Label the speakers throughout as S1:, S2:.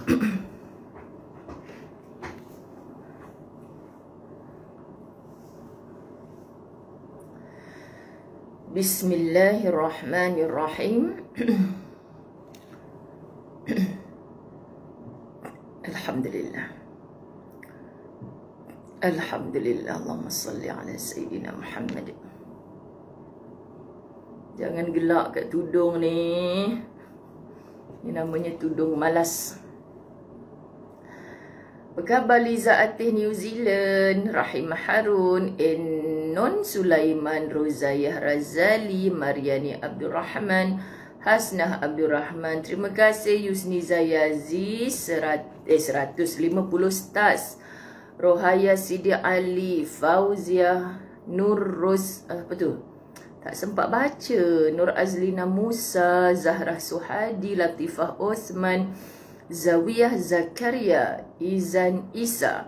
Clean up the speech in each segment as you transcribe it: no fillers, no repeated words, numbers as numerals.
S1: Bismillahirrahmanirrahim. Alhamdulillah. Alhamdulillah. Allahumma salli ala Sayyidina Muhammad. Jangan gelak kat tudung ni. Ini namanya tudung malas. Apa khabar Liza Atih New Zealand, Rahimah Harun, Enon Sulaiman, Rozayah Razali, Mariani Abdul Rahman, Hasnah Abdul Rahman. Terima kasih Yusni Zayazi 150 stars. Rohaya Sidi Ali, Fauzia Nur apa tu? Tak sempat baca. Nur Azlina Musa, Zahra Suhadi, Latifah Osman, Zawiyah Zakaria, Izan Isa,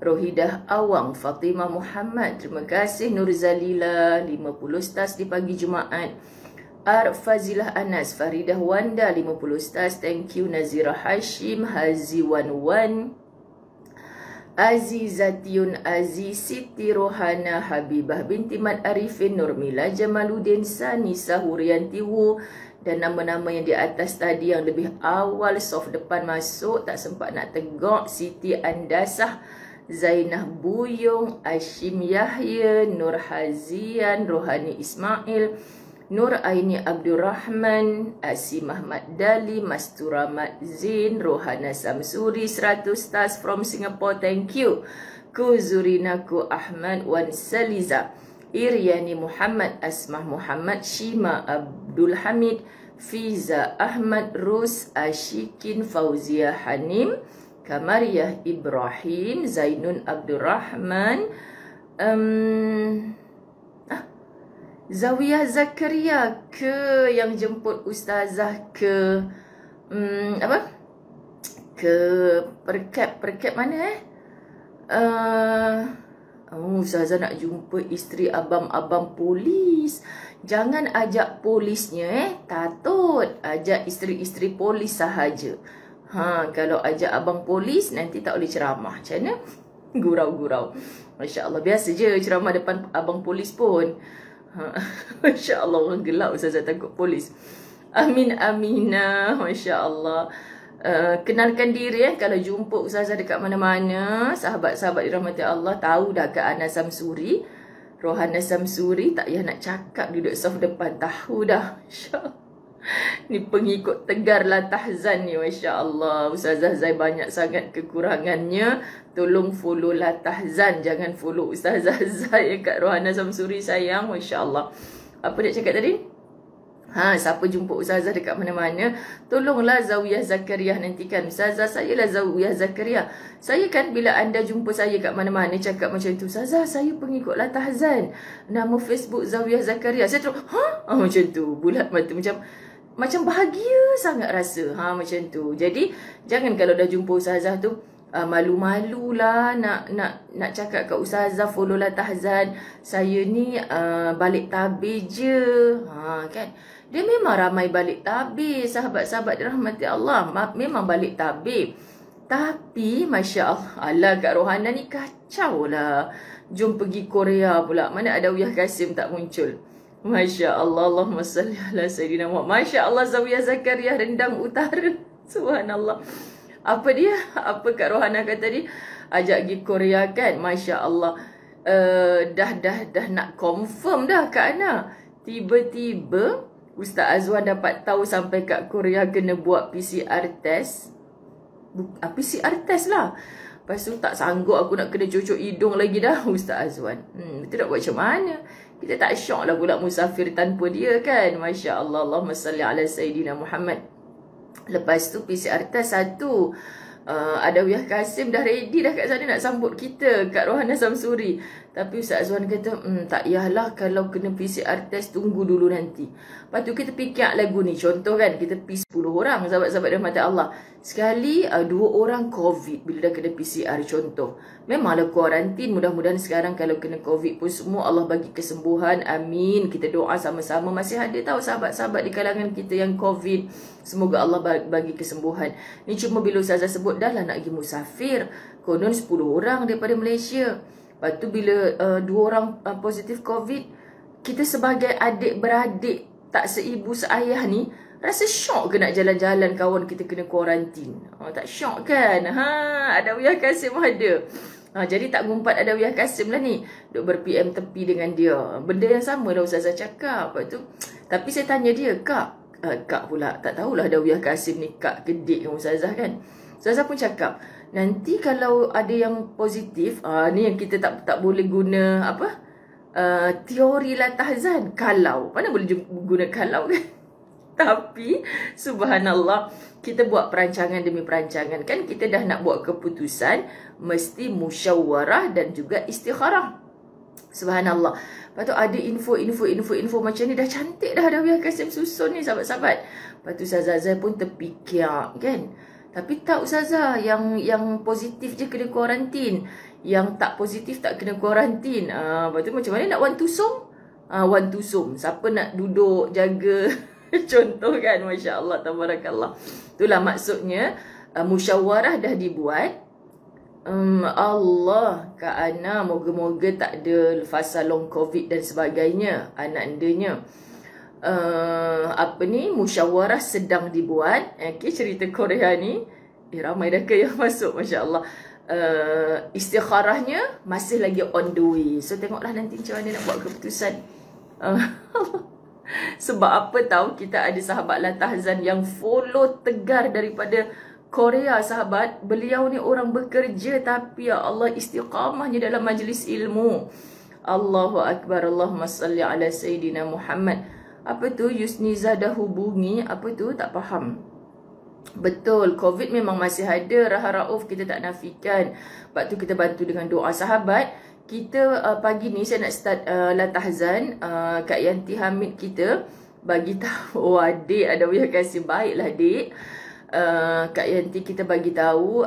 S1: Rohidah Awang, Fatimah Muhammad. Terima kasih Nur Zalila 50 stars di pagi Jumaat. Fazilah Anas, Faridah Wanda 50 stars. Thank you. Nazira Hashim, Hazi Wan, Azizatiun Aziz, Siti Rohana, Habibah binti Mat Arifin, Nurmila Jamaluddin, Sani Sahurianti Wu, dan nama-nama yang di atas tadi yang lebih awal soft depan masuk tak sempat nak tegak. Siti Andasah, Zainah Buyung, Ashim Yahya, Nur Hazian, Rohani Ismail, Nur Aini Abdul Rahman, Asim Ahmad Dali, Mastura Mat Zin, Rohana Samsuri 100 stars from Singapore. Thank you. Kuzurinaku Ahmad Wan Saliza, Iryani Muhammad, Asmah Muhammad, Shima Abdul Hamid, Fiza Ahmad, Rus Ashikin, Fauzia Hanim, Kamariah Ibrahim, Zainun Abdul Rahman, Zawiyah Zakaria ke yang jemput ustazah ke ke perkap mana ustazah nak jumpa isteri abang-abang polis. Jangan ajak polisnya tatut. Ajak isteri-isteri polis sahaja. Kalau ajak abang polis nanti tak boleh ceramah. Macam mana? Gurau-gurau. Masya Allah. Biasa je ceramah depan abang polis pun. Masya Allah, orang gelap ustazah takut polis. Amin Aminah. Masya Allah. Kenalkan diri kalau jumpa ustazah dekat mana-mana, sahabat-sahabat dirahmati Allah tahu dah Kak Ana Samsuri, Rohana Samsuri. Tak payah nak cakap, duduk soft depan tahu dah. Masya Allah. Ni pengikut tegar lah Tahzan ni. Masya Allah. Ustazah Zai banyak sangat kekurangannya. Tolong follow lah Tahzan. Jangan follow Ustazah Zai kat Rohana Samsuri sayang. Masya Allah. Apa dia cakap tadi? Siapa jumpa Ustazah dekat mana-mana, tolonglah Zawiyah Zakaria nantikan. Ustazah, saya lah Zawiyah Zakaria. Saya kan bila anda jumpa saya kat mana-mana cakap macam tu, Ustazah, saya pengikut lah Tahzan, nama Facebook Zawiyah Zakaria. Saya terus, macam tu. Bulat mata macam bahagia sangat rasa. Macam tu. Jadi jangan kalau dah jumpa Ustazah tu malu-malulah nak cakap kat Ustazah follow lah Tahzan. Saya ni balik tabir je. Kan? Dia memang ramai balik tabir. Sahabat-sahabat dirahmati Allah memang balik tabir. Tapi Masya Allah, Allah Kak Rohana ni kacau lah. Jom pergi Korea pula. Mana ada Wiyah Kasim tak muncul. Masya Allah. Allahumma salli ala Sayyidina Muhammad. Masya Allah. Zawiyah Zakaria Rendang Utara. Subhanallah. Apa dia? Apa Kak Rohana kata tadi? Ajak pergi Korea kan? Masya Allah. Dah nak confirm dah Kak Ana. Tiba-tiba Ustaz Azwan dapat tahu sampai kat Korea kena buat PCR test. PCR test lah. Lepas tu tak sanggup aku nak kena cucuk hidung lagi dah Ustaz Azwan. Itu nak buat macam mana? Kita tak syok lah pula musafir tanpa dia kan. Masya Allah. Allahumma salli ala Sayyidina Muhammad. Lepas tu PCR test satu. Ada Wiyah Kasim dah ready dah kat sana nak sambut kita. Kak Rohana Samsuri. Tapi Ustaz Azwan kata, tak payahlah kalau kena PCR test, tunggu dulu nanti. Lepas tu kita fikir lagu ni. Contoh kan, kita pergi 10 orang, sahabat-sahabat rahmat Allah. Sekali 2 orang COVID bila dah kena PCR contoh. Memanglah kuarantin, mudah-mudahan sekarang kalau kena COVID pun semua Allah bagi kesembuhan. Amin. Kita doa sama-sama. Masih ada tahu sahabat-sahabat di kalangan kita yang COVID. Semoga Allah bagi kesembuhan. Ni cuma bila Ustazah sebut dah lah nak pergi musafir. Konon 10 orang daripada Malaysia. Lepas tu bila 2 orang positif COVID, kita sebagai adik-beradik tak seibu seayah ni, rasa syok ke nak jalan-jalan kawan kita kena kuarantin? Tak syok kan? Adawiyah Kasim ada. Jadi tak ngumpat Adawiyah Kasim lah ni. Duk ber-PM tepi dengan dia. Benda yang sama dah Ustazah cakap. Lepas tu, tapi saya tanya dia, Kak pula, tak tahulah Adawiyah Kasim ni Kak kedik dengan Ustazah kan. Ustazah pun cakap, nanti kalau ada yang positif, ni yang kita tak boleh guna apa? Teori latahzan. Kalau, mana boleh guna kalau kan? Tapi subhanallah, kita buat perancangan demi perancangan kan, kita dah nak buat keputusan, mesti musyawarah dan juga istikharah. Subhanallah. Lepas tu ada info macam ni, dah cantik dah Adawiyah Kasim susun ni sahabat-sahabat. Lepas tu Ustazah pun terfikir kan. Tapi tak Ustazah, yang positif je kena kuarantin. Yang tak positif tak kena kuarantin. Lepas tu macam mana nak one to som? One to som. Siapa nak duduk jaga contoh kan, Masya Allah, tabarakallah. Itulah maksudnya, musyawarah dah dibuat. Allah, Kak Ana, moga-moga tak ada fasa long COVID dan sebagainya. Anak andanya. Musyawarah sedang dibuat. Okay, cerita Korea ni. Ramai dah ke yang masuk, Masya Allah. Istikharahnya masih lagi on the way. So tengoklah nanti macam mana nak buat keputusan. Sebab apa tahu, kita ada sahabat latahzan yang follow tegar daripada Korea sahabat. Beliau ni orang bekerja tapi ya Allah istiqamahnya dalam majlis ilmu. Allahu Akbar, Allahumma salli ala Sayyidina Muhammad. Apa tu Yusniza dah hubungi, apa tu tak faham. Betul, COVID memang masih ada, Raha Rauf, kita tak nafikan. Lepas tu kita bantu dengan doa sahabat. Kita pagi ni saya nak start latahzan. Kak Yanti Hamid kita bagi tahu, adik Adawiyah Kasim, baiklah dik. Kak Yanti kita bagi tahu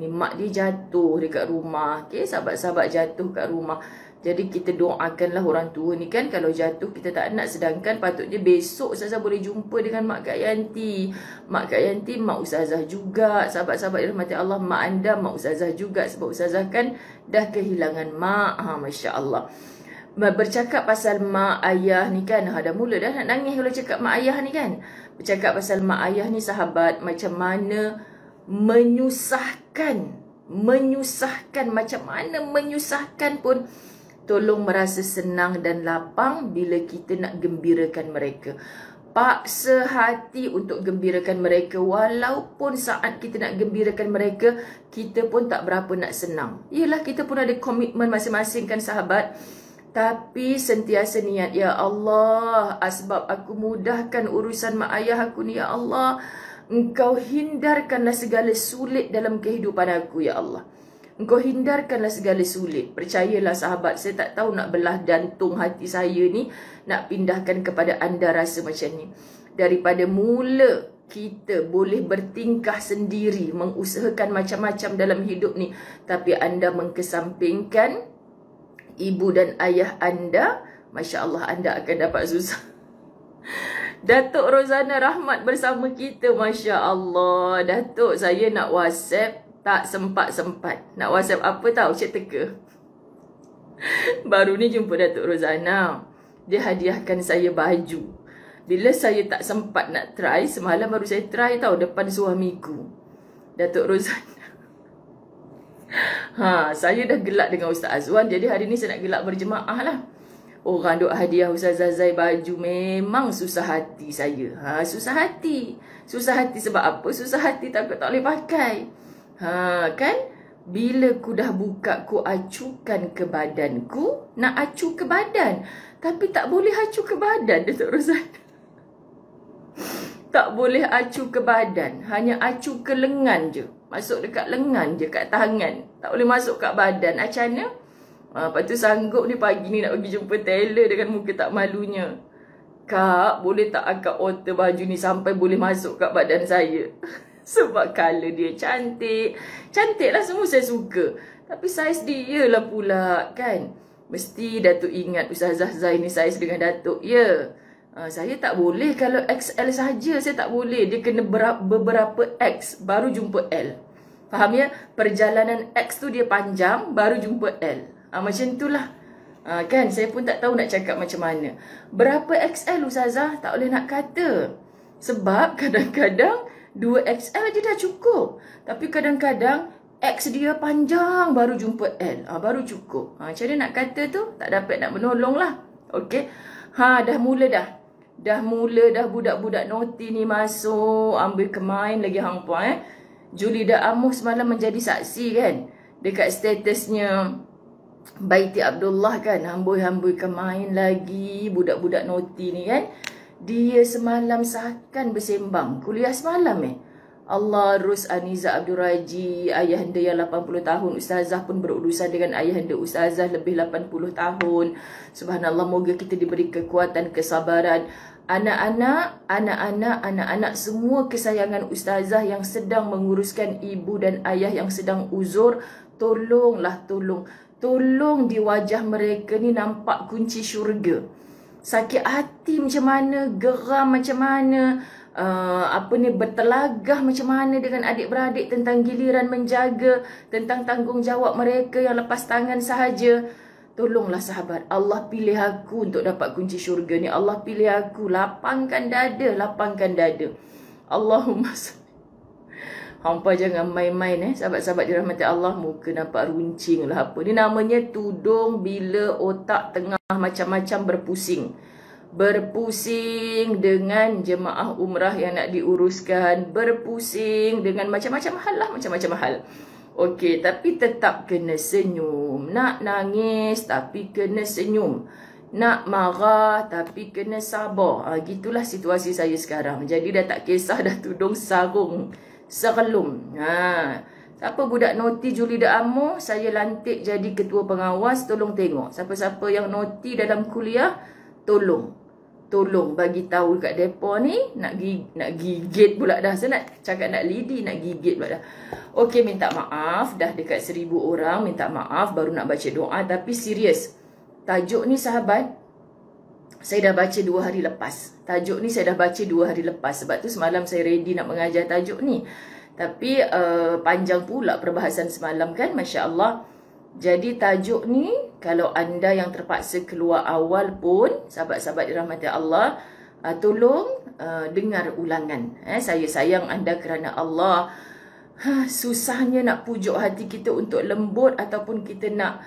S1: mak dia jatuh dekat rumah. Okay, sahabat-sahabat jatuh kat rumah. Jadi kita doakanlah orang tua ni kan, kalau jatuh kita tak nak, sedangkan patutnya besok Ustazah boleh jumpa dengan mak Kak Yanti. Mak Kak Yanti, mak Ustazah juga. Sahabat-sahabat dirahmati Allah, mak anda, mak Ustazah juga. Sebab Ustazah kan dah kehilangan mak. Masya Allah. Bercakap pasal mak ayah ni kan, dah mula dah nak nangis kalau cakap mak ayah ni kan. Bercakap pasal mak ayah ni sahabat, macam mana menyusahkan, macam mana menyusahkan pun, tolong merasa senang dan lapang bila kita nak gembirakan mereka. Paksa hati untuk gembirakan mereka. Walaupun saat kita nak gembirakan mereka, kita pun tak berapa nak senang. Yelah, kita pun ada komitmen masing-masing kan sahabat. Tapi sentiasa niat, ya Allah, asbab aku mudahkan urusan mak ayah aku ni, ya Allah. Engkau hindarkanlah segala sulit dalam kehidupan aku, ya Allah. Engkau hindarkanlah segala sulit. Percayalah sahabat, saya tak tahu nak belah jantung hati saya ni, nak pindahkan kepada anda rasa macam ni. Daripada mula kita boleh bertingkah sendiri, mengusahakan macam-macam dalam hidup ni, tapi anda mengkesampingkan ibu dan ayah anda, Masya Allah, anda akan dapat susah. Datuk Rozana Rahmat bersama kita, Masya Allah. Datuk, saya nak WhatsApp, tak sempat-sempat. Nak WhatsApp apa tahu, Cik Teka. Baru ni jumpa Datuk Rozana. Dia hadiahkan saya baju. Bila saya tak sempat nak try, semalam baru saya try tahu depan suamiku. Datuk Rozana. Saya dah gelak dengan Ustaz Azwan. Jadi hari ni saya nak gelak berjemaah lah. Orang duk hadiah Ustaz Zazai baju, memang susah hati saya. Susah hati. Susah hati sebab apa? Susah hati takut tak boleh pakai. Kan? Bila ku dah buka, ku acukan ke badanku. Nak acu ke badan. Tapi tak boleh acu ke badan, Datuk Rozana. Tak boleh acu ke badan. Hanya acu ke lengan je. Masuk dekat lengan je, kat tangan. Tak boleh masuk kat badan. Macam mana? Lepas tu sanggup ni pagi ni nak pergi jumpa tailor dengan muka tak malunya. Kak, boleh tak akak alter baju ni sampai boleh masuk kat badan saya? Sebab colour dia cantik. Cantik lah, semua saya suka. Tapi saiz dia lah pula kan. Mesti Datuk ingat Ustazah Zain ni saiz dengan Datuk. Ya, saya tak boleh kalau XL saja. Saya tak boleh. Dia kena beberapa X baru jumpa L. Faham ya? Perjalanan X tu dia panjang baru jumpa L. Macam itulah. Kan, saya pun tak tahu nak cakap macam mana. Berapa XL Ustazah? Tak boleh nak kata. Sebab kadang-kadang 2XL je dah cukup. Tapi kadang-kadang X dia panjang baru jumpa L. Baru cukup. Macam mana nak kata tu? Tak dapat nak menolong lah. Okey. Dah mula dah. Dah budak-budak naughty ni masuk. Ambil kemain lagi hangpa Julida Amuh semalam menjadi saksi kan. Dekat statusnya Baiti Abdullah kan, hambui-hambui main lagi budak-budak naughty ni kan. Dia semalam seakan bersembang. Kuliah semalam Allah Rus Aniza Abdul Raji, ayahanda yang 80 tahun. Ustazah pun berurusan dengan ayahanda Ustazah lebih 80 tahun. Subhanallah, moga kita diberi kekuatan, kesabaran. Anak-anak semua kesayangan Ustazah yang sedang menguruskan ibu dan ayah yang sedang uzur. Tolong di wajah mereka ni nampak kunci syurga. Sakit hati macam mana, geram macam mana, bertelagah macam mana dengan adik-beradik tentang giliran menjaga, tentang tanggungjawab mereka yang lepas tangan sahaja. Tolonglah sahabat, Allah pilih aku untuk dapat kunci syurga ni. Allah pilih aku, lapangkan dada. Allahumma hampa jangan main-main sahabat-sahabat dirahmati Allah. Muka nampak runcing lah apa. Ni namanya tudung bila otak tengah macam-macam berpusing. Berpusing dengan jemaah umrah yang nak diuruskan. Berpusing dengan macam-macam hal lah. Macam-macam hal. Okey, tapi tetap kena senyum. Nak nangis tapi kena senyum. Nak marah tapi kena sabar. Gitulah situasi saya sekarang. Jadi dah tak kisah dah tudung sarung. Serelum. Siapa budak naughty Julida Amuh, saya lantik jadi ketua pengawas. Tolong tengok siapa-siapa yang naughty dalam kuliah. Tolong bagi tahu kat depa ni. Nak gigit pula dah. Saya nak cakap nak lidi, nak gigit pula dah. Okey, minta maaf. Dah dekat 1000 orang minta maaf. Baru nak baca doa. Tapi serius, tajuk ni sahabat, saya dah baca 2 hari lepas. Tajuk ni saya dah baca 2 hari lepas. Sebab tu semalam saya ready nak mengajar tajuk ni. Tapi panjang pula perbahasan semalam kan. Masya Allah. Jadi tajuk ni, kalau anda yang terpaksa keluar awal pun, sahabat-sahabat dirahmati Allah, tolong dengar ulangan. Saya sayang anda kerana Allah. Susahnya nak pujuk hati kita untuk lembut, ataupun kita nak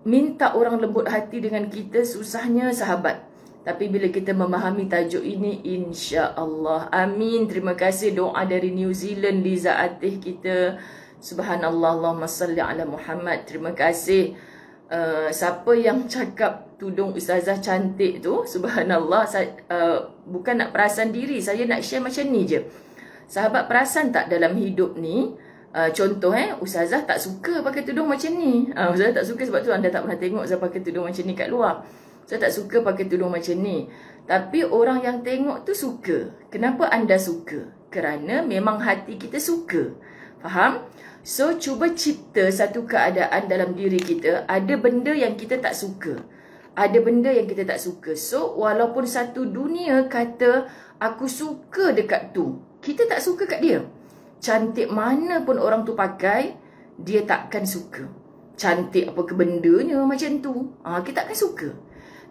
S1: minta orang lembut hati dengan kita. Susahnya sahabat. Tapi bila kita memahami tajuk ini, insya Allah. Amin. Terima kasih doa dari New Zealand, Liza Atih kita. Subhanallah, Allahumma salli ala Muhammad. Terima kasih. Siapa yang cakap tudung Ustazah cantik tu, subhanallah, bukan nak perasan diri. Saya nak share macam ni je. Sahabat perasan tak dalam hidup ni, contoh Ustazah tak suka pakai tudung macam ni. Ustazah tak suka, sebab tu anda tak pernah tengok saya pakai tudung macam ni kat luar. Saya tak suka pakai tudung macam ni. Tapi orang yang tengok tu suka. Kenapa anda suka? Kerana memang hati kita suka. Faham? So, cuba cipta satu keadaan dalam diri kita. Ada benda yang kita tak suka. Ada benda yang kita tak suka. So, walaupun satu dunia kata, aku suka dekat tu, kita tak suka kat dia. Cantik mana pun orang tu pakai, dia takkan suka. Cantik apa ke bendanya macam tu, kita takkan suka.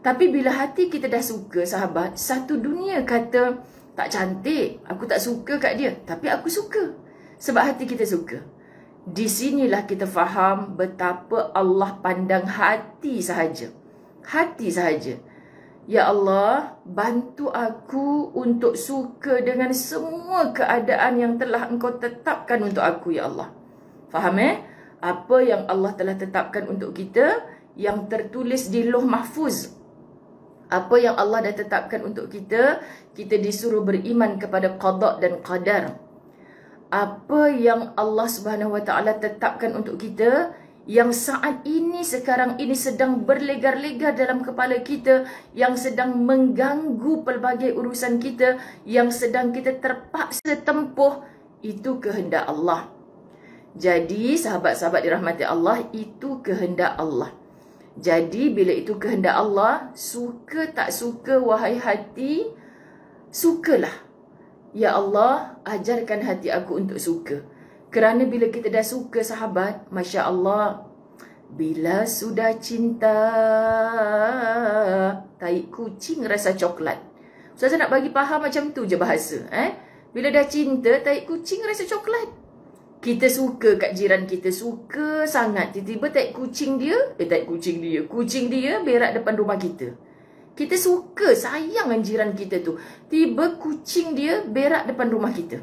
S1: Tapi bila hati kita dah suka, sahabat, satu dunia kata, tak cantik, aku tak suka kat dia, tapi aku suka. Sebab hati kita suka. Di sinilah kita faham betapa Allah pandang hati sahaja. Hati sahaja. Ya Allah, bantu aku untuk suka dengan semua keadaan yang telah Engkau tetapkan untuk aku, ya Allah. Faham Apa yang Allah telah tetapkan untuk kita, yang tertulis di Lauh Mahfuz. Apa yang Allah dah tetapkan untuk kita, kita disuruh beriman kepada qada dan qadar. Apa yang Allah Subhanahu Wa Taala tetapkan untuk kita, yang saat ini, sekarang ini sedang berlegar-legar dalam kepala kita, yang sedang mengganggu pelbagai urusan kita, yang sedang kita terpaksa tempuh, itu kehendak Allah. Jadi sahabat-sahabat dirahmati Allah, itu kehendak Allah. Jadi bila itu kehendak Allah, suka tak suka wahai hati, sukalah. Ya Allah, ajarkan hati aku untuk suka. Kerana bila kita dah suka sahabat, Masya Allah, bila sudah cinta, tahi kucing rasa coklat. Ustazah nak bagi faham macam tu je bahasa. Bila dah cinta, tahi kucing rasa coklat. Kita suka kat jiran kita, suka sangat. Tiba-tiba tahi kucing dia, kucing dia berak depan rumah kita. Kita suka, sayang dengan jiran kita tu. Tiba kucing dia berak depan rumah kita.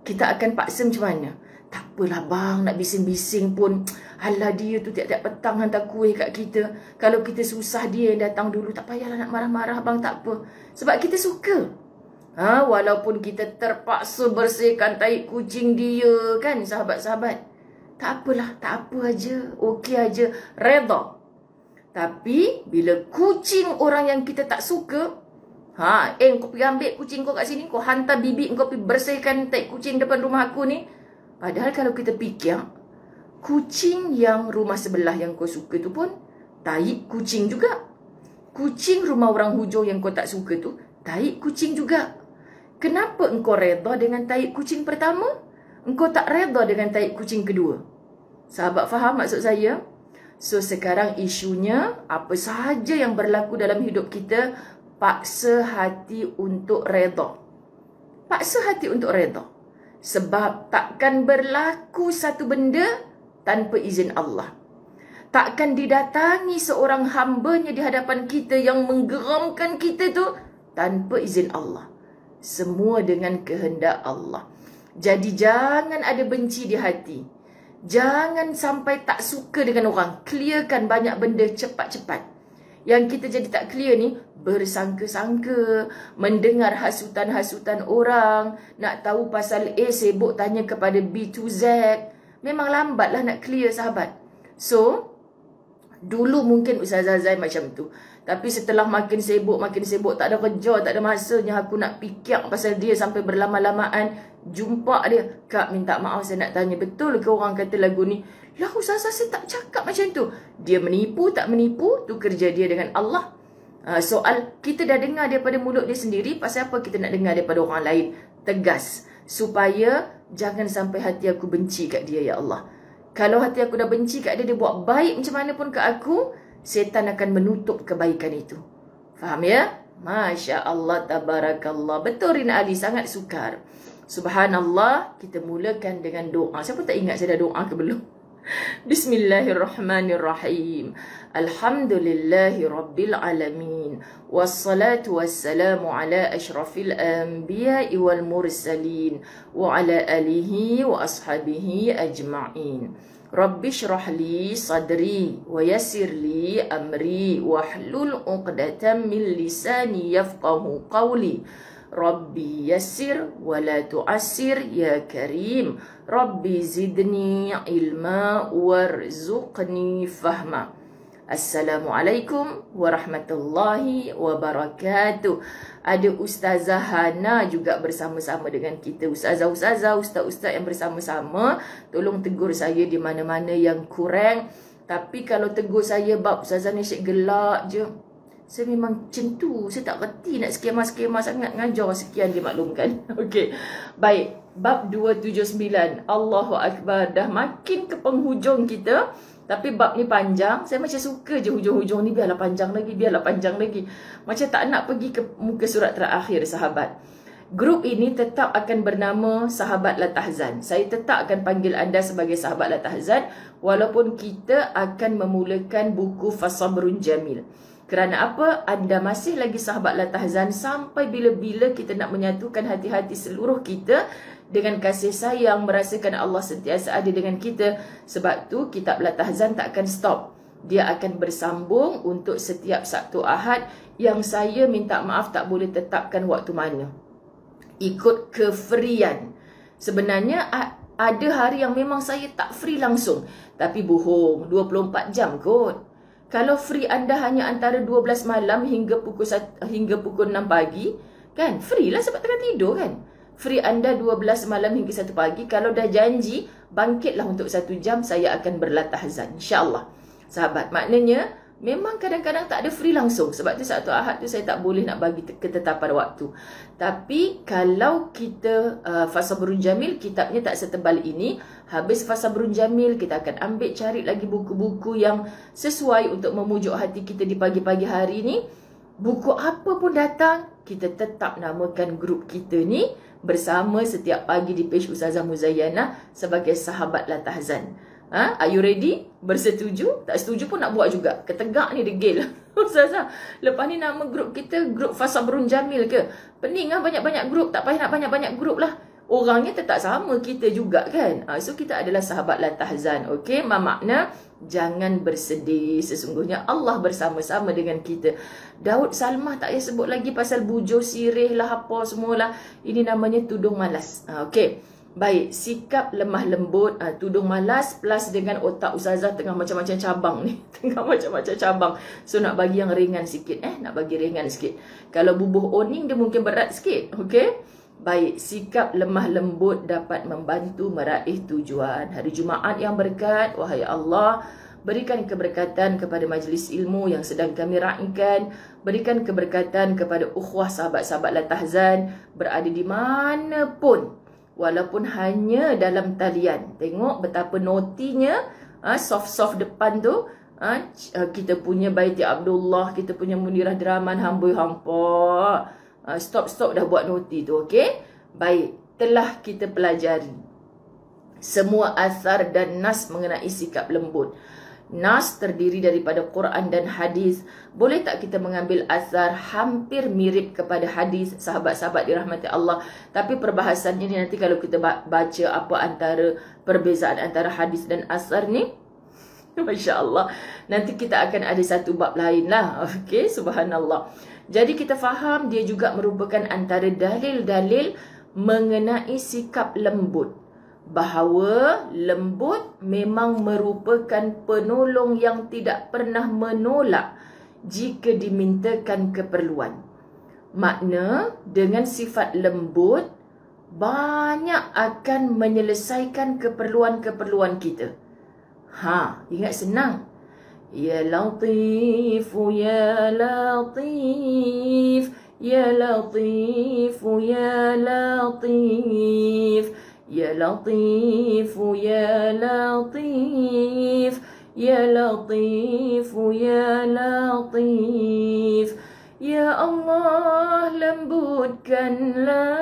S1: Kita akan paksa macam mana? Tak apalah bang, nak bising-bising pun. Alah dia tu tiap-tiap petang hantar kuih kat kita. Kalau kita susah dia yang datang dulu. Tak payahlah nak marah-marah bang, tak apa. Sebab kita suka. Walaupun kita terpaksa bersihkan tahi kucing dia kan sahabat-sahabat. Tak apalah, tak apa aja. Okey aja, redha. Tapi bila kucing orang yang kita tak suka, kau pergi ambil kucing kau kat sini, kau hantar bibik kau pergi bersihkan tahi kucing depan rumah aku ni. Padahal kalau kita fikir, kucing yang rumah sebelah yang kau suka tu pun tahi kucing juga. Kucing rumah orang hujung yang kau tak suka tu tahi kucing juga. Kenapa engkau redha dengan tahi kucing pertama? Engkau tak redha dengan tahi kucing kedua? Sahabat faham maksud saya? So sekarang isunya, apa sahaja yang berlaku dalam hidup kita, paksa hati untuk redha. Paksa hati untuk redha. Sebab takkan berlaku satu benda tanpa izin Allah. Takkan didatangi seorang hambanya di hadapan kita yang menggeramkan kita tu tanpa izin Allah. Semua dengan kehendak Allah. Jadi jangan ada benci di hati. Jangan sampai tak suka dengan orang. Clearkan banyak benda cepat-cepat. Yang kita jadi tak clear ni, bersangka-sangka, mendengar hasutan-hasutan orang, nak tahu pasal A, sibuk tanya kepada B to Z. Memang lambatlah nak clear sahabat. So, dulu mungkin Ustazah Zai macam tu. Tapi setelah makin sibuk, tak ada kerja, tak ada masanya aku nak fikir pasal dia sampai berlama-lamaan. Jumpa dia, Kak minta maaf saya nak tanya, betul ke orang kata lagu ni? Lah Ustazah saya tak cakap macam tu. Dia menipu, tak menipu, tu kerja dia dengan Allah. Soal kita dah dengar daripada mulut dia sendiri, pasal apa kita nak dengar daripada orang lain? Tegas. Supaya jangan sampai hati aku benci kat dia, ya Allah. Kalau hati aku dah benci kat dia, dia buat baik macam mana pun kat aku, setan akan menutup kebaikan itu. Faham ya? Masya Allah, tabarakallah. Betul Rina Ali, sangat sukar. Subhanallah, kita mulakan dengan doa. Siapa tak ingat saya dah doa ke belum? Bismillahirrahmanirrahim. Alhamdulillahi rabbil alamin. Wassalatu wassalamu ala ashrafil anbiya'i wal mursalin. Wa ala alihi wa ashabihi ajma'in. Rabbi syrah li sadri wa yassir li amri wahlul 'uqdatam min lisani yafqahu qawli. Rabbi yassir wa la tu'assir ya karim. Rabbi zidni ilma warzuqni fahma. Assalamualaikum warahmatullahi wabarakatuh. Ada Ustazah Hana juga bersama-sama dengan kita. Ustazah-ustazah, ustaz-ustaz yang bersama-sama, tolong tegur saya di mana-mana yang kurang. Tapi kalau tegur saya bab Ustazah ni asyik gelak je, saya memang macam tu. Saya tak reti nak skema-skema sangat, ngajar sekian dimaklumkan. Okey. Baik. Bab 279. Allahu Akbar. Dah makin ke penghujung kita. Tapi bab ni panjang. Saya macam suka je hujung-hujung ni. Biarlah panjang lagi. Biarlah panjang lagi. Macam tak nak pergi ke muka surat terakhir, sahabat. Grup ini tetap akan bernama Sahabat La Tahzan. Saya tetap akan panggil anda sebagai Sahabat La Tahzan. Walaupun kita akan memulakan buku Fasabrun Jamil. Kerana apa? Anda masih lagi Sahabat La Tahzan. Sampai bila-bila kita nak menyatukan hati-hati seluruh kita dengan kasih sayang, merasakan Allah sentiasa ada dengan kita. Sebab tu kitab La Tahzan tak akan stop. Dia akan bersambung untuk setiap Sabtu Ahad, yang saya minta maaf tak boleh tetapkan waktu mana. Ikut kefrian. Sebenarnya Ada hari yang memang saya tak free langsung. Tapi bohong, 24 jam kot. Kalau free anda hanya antara 12 malam hingga pukul 6 pagi, kan? Free lah sebab tengah tidur kan? Free anda 12 malam hingga 1 pagi. Kalau dah janji, bangkitlah untuk 1 jam, saya akan berlatah azan. InsyaAllah. Sahabat, maknanya memang kadang-kadang tak ada free langsung. Sebab tu Sabtu Ahad tu saya tak boleh nak bagi ketetapan waktu. Tapi kalau kita Fasabrun Jamil, kitabnya tak setebal ini. Habis Fasabrun Jamil, kita akan ambil cari lagi buku-buku yang sesuai untuk memujuk hati kita di pagi-pagi hari ni. Buku apa pun datang, kita tetap namakan grup kita ni bersama setiap pagi di page Ustazah Muzayyanah sebagai sahabat latah azan. Are you ready? Bersetuju? Tak setuju pun nak buat juga. Ketegak ni degil. Ustazah, lepas ni nama grup kita grup Fasabrun Jamil ke? Pening lah banyak-banyak grup. Tak payah nak banyak-banyak grup lah. Orangnya tetap sama kita juga kan. So kita adalah sahabat latah azan. Okay? Makna jangan bersedih. Sesungguhnya Allah bersama-sama dengan kita. Daud Salmah tak payah sebut lagi pasal bujur sirih lah apa semualah. Ini namanya tudung malas. Okay. Baik, sikap lemah lembut, tudung malas plus dengan otak Ustazah tengah macam-macam cabang ni. Tengah macam-macam cabang. So nak bagi yang ringan sikit. Nak bagi ringan sikit. Kalau bubuh oning dia mungkin berat sikit. Okay? Baik, sikap lemah lembut dapat membantu meraih tujuan. Hari Jumaat yang berkat, wahai Allah, berikan keberkatan kepada majlis ilmu yang sedang kami raikan. Berikan keberkatan kepada ukhuwah sahabat-sahabat latah azan berada di mana pun. Walaupun hanya dalam talian. Tengok betapa notinya. Soft-soft depan tu. Kita punya Baiti Abdullah. Kita punya Munirah Deraman. Hambui hampa. Stop dah buat noti tu. Okay? Baik. Telah kita pelajari semua asar dan nas mengenai sikap lembut. Nas terdiri daripada Quran dan hadis. Boleh tak kita mengambil asar hampir mirip kepada hadis, sahabat-sahabat dirahmati Allah. Tapi perbahasannya ni nanti kalau kita baca apa antara perbezaan antara hadis dan asar ni, Masya Allah, nanti kita akan ada satu bab lain lah. Okay, subhanallah. Jadi kita faham dia juga merupakan antara dalil-dalil mengenai sikap lembut. Bahawa lembut memang merupakan penolong yang tidak pernah menolak jika dimintakan keperluan. Makna dengan sifat lembut banyak akan menyelesaikan keperluan-keperluan kita. Ingat senang. Ya Latif, Ya Latif, Ya Latif, Ya Latif. Ya Latif, Ya Latif, Ya Latif, Ya Latif. Ya Allah, lembutkanlah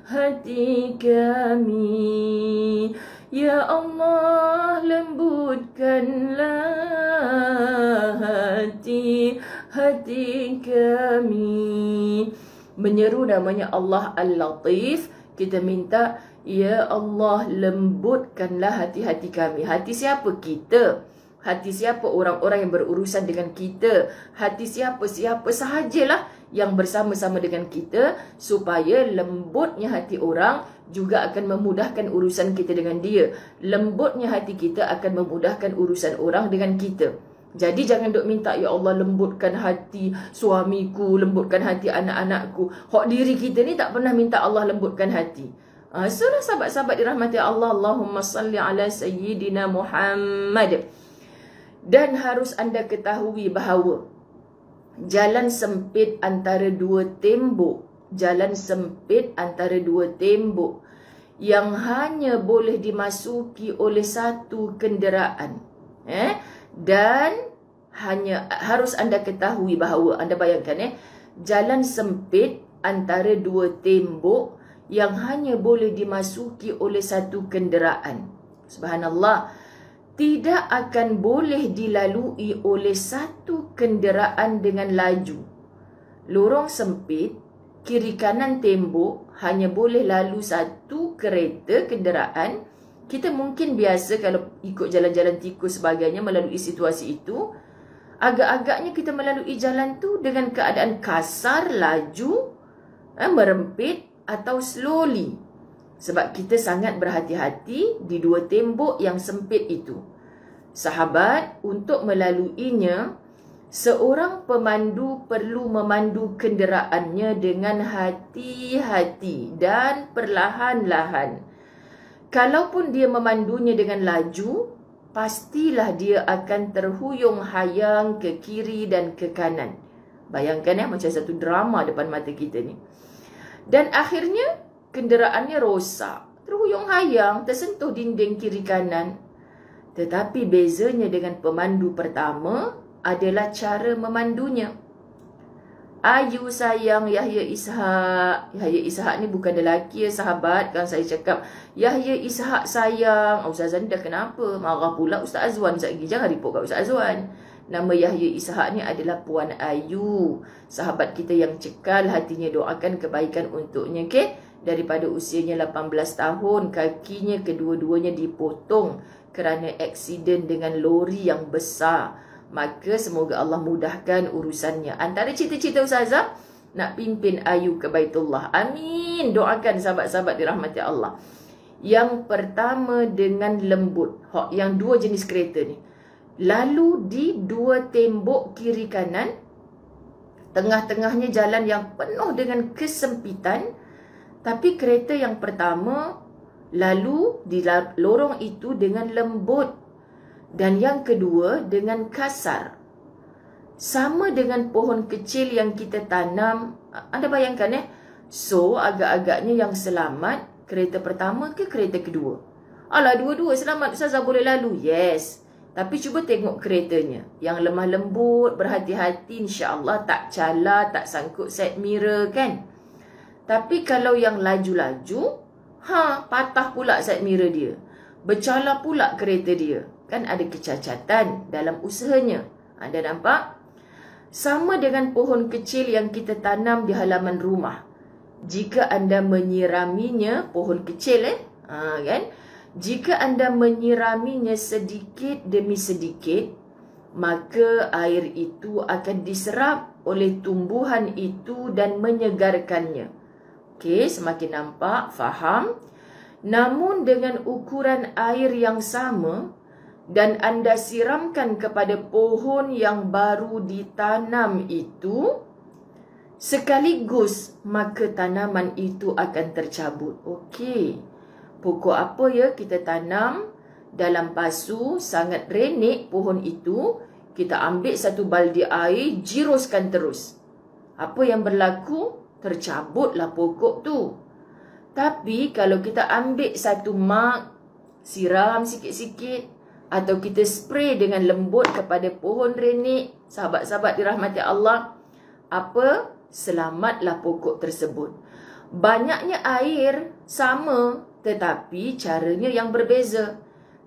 S1: hati kami. Ya Allah, lembutkanlah hati kami. Menyeru namanya Allah Al-Latif, kita minta, Ya Allah, lembutkanlah hati-hati kami. Hati siapa? Kita. Hati siapa? Orang-orang yang berurusan dengan kita. Hati siapa sahajalah yang bersama-sama dengan kita, supaya lembutnya hati orang juga akan memudahkan urusan kita dengan dia. Lembutnya hati kita akan memudahkan urusan orang dengan kita. Jadi jangan duk minta, Ya Allah, lembutkan hati suamiku, lembutkan hati anak-anakku. Hak diri kita ni tak pernah minta Allah lembutkan hati. Surah sahabat-sahabat dirahmati Allah. Allahumma salli ala Sayyidina Muhammad. Dan harus anda ketahui bahawa jalan sempit antara dua tembok. Jalan sempit antara dua tembok yang hanya boleh dimasuki oleh satu kenderaan. Dan hanya harus anda ketahui bahawa, anda bayangkan jalan sempit antara dua tembok yang hanya boleh dimasuki oleh satu kenderaan. Subhanallah. Tidak akan boleh dilalui oleh satu kenderaan dengan laju. Lorong sempit, kiri kanan tembok, hanya boleh lalu satu kereta kenderaan. Kita mungkin biasa kalau ikut jalan-jalan tikus sebagainya melalui situasi itu. Agak-agaknya kita melalui jalan tu dengan keadaan kasar, laju, merempit atau slowly. Sebab kita sangat berhati-hati di dua tembok yang sempit itu. Sahabat, untuk melaluinya, seorang pemandu perlu memandu kenderaannya dengan hati-hati dan perlahan-lahan. Kalaupun dia memandunya dengan laju, pastilah dia akan terhuyung hayang ke kiri dan ke kanan. Bayangkan macam satu drama depan mata kita ni. Dan akhirnya kenderaannya rosak, terhuyung hayang, tersentuh dinding kiri kanan. Tetapi bezanya dengan pemandu pertama adalah cara memandunya. Ayu sayang Yahya Ishak. Yahya Ishak ni bukan lelaki ya sahabat. Kan saya cakap Yahya Ishak sayang. Ustazah ni dah kenapa? Marah pula Ustaz Azwan sekejap lagi. Jangan report kat Ustaz Azwan. Nama Yahya Ishak ni adalah Puan Ayu. Sahabat kita yang cekal hatinya, doakan kebaikan untuknya. Okay? Daripada usianya 18 tahun, kakinya kedua-duanya dipotong kerana aksiden dengan lori yang besar. Maka semoga Allah mudahkan urusannya. Antara cita-cita Ustazah, nak pimpin Ayu ke Baitullah. Amin. Doakan sahabat-sahabat dirahmati Allah. Yang pertama dengan lembut. Yang dua jenis kereta ni. Lalu di dua tembok kiri kanan. Tengah-tengahnya jalan yang penuh dengan kesempitan. Tapi kereta yang pertama lalu di lorong itu dengan lembut. Dan yang kedua dengan kasar. Sama dengan pohon kecil yang kita tanam. Anda bayangkan So agak-agaknya yang selamat kereta pertama ke kereta kedua? Alah, dua-dua selamat, Ustazah boleh lalu. Yes. Tapi cuba tengok keretanya. Yang lemah lembut, berhati-hati, insya-Allah tak cala, tak sangkut side mirror kan. Tapi kalau yang laju-laju, patah pula side mirror dia. Bercala pula kereta dia. Kan ada kecacatan dalam usahanya. Anda nampak? Sama dengan pohon kecil yang kita tanam di halaman rumah. Jika anda menyiraminya, pohon kecil kan? Jika anda menyiraminya sedikit demi sedikit, maka air itu akan diserap oleh tumbuhan itu dan menyegarkannya. Okey, semakin nampak, faham? Namun dengan ukuran air yang sama dan anda siramkan kepada pohon yang baru ditanam itu, sekaligus maka tanaman itu akan tercabut. Okey. Pokok apa ya kita tanam dalam pasu, sangat renek pohon itu, kita ambil satu baldi air, jiruskan terus. Apa yang berlaku? Tercabutlah pokok tu. Tapi kalau kita ambil satu mak, siram sikit-sikit, atau kita spray dengan lembut kepada pohon renek, sahabat-sahabat dirahmati Allah, apa? Selamatlah pokok tersebut. Banyaknya air sama, tetapi caranya yang berbeza.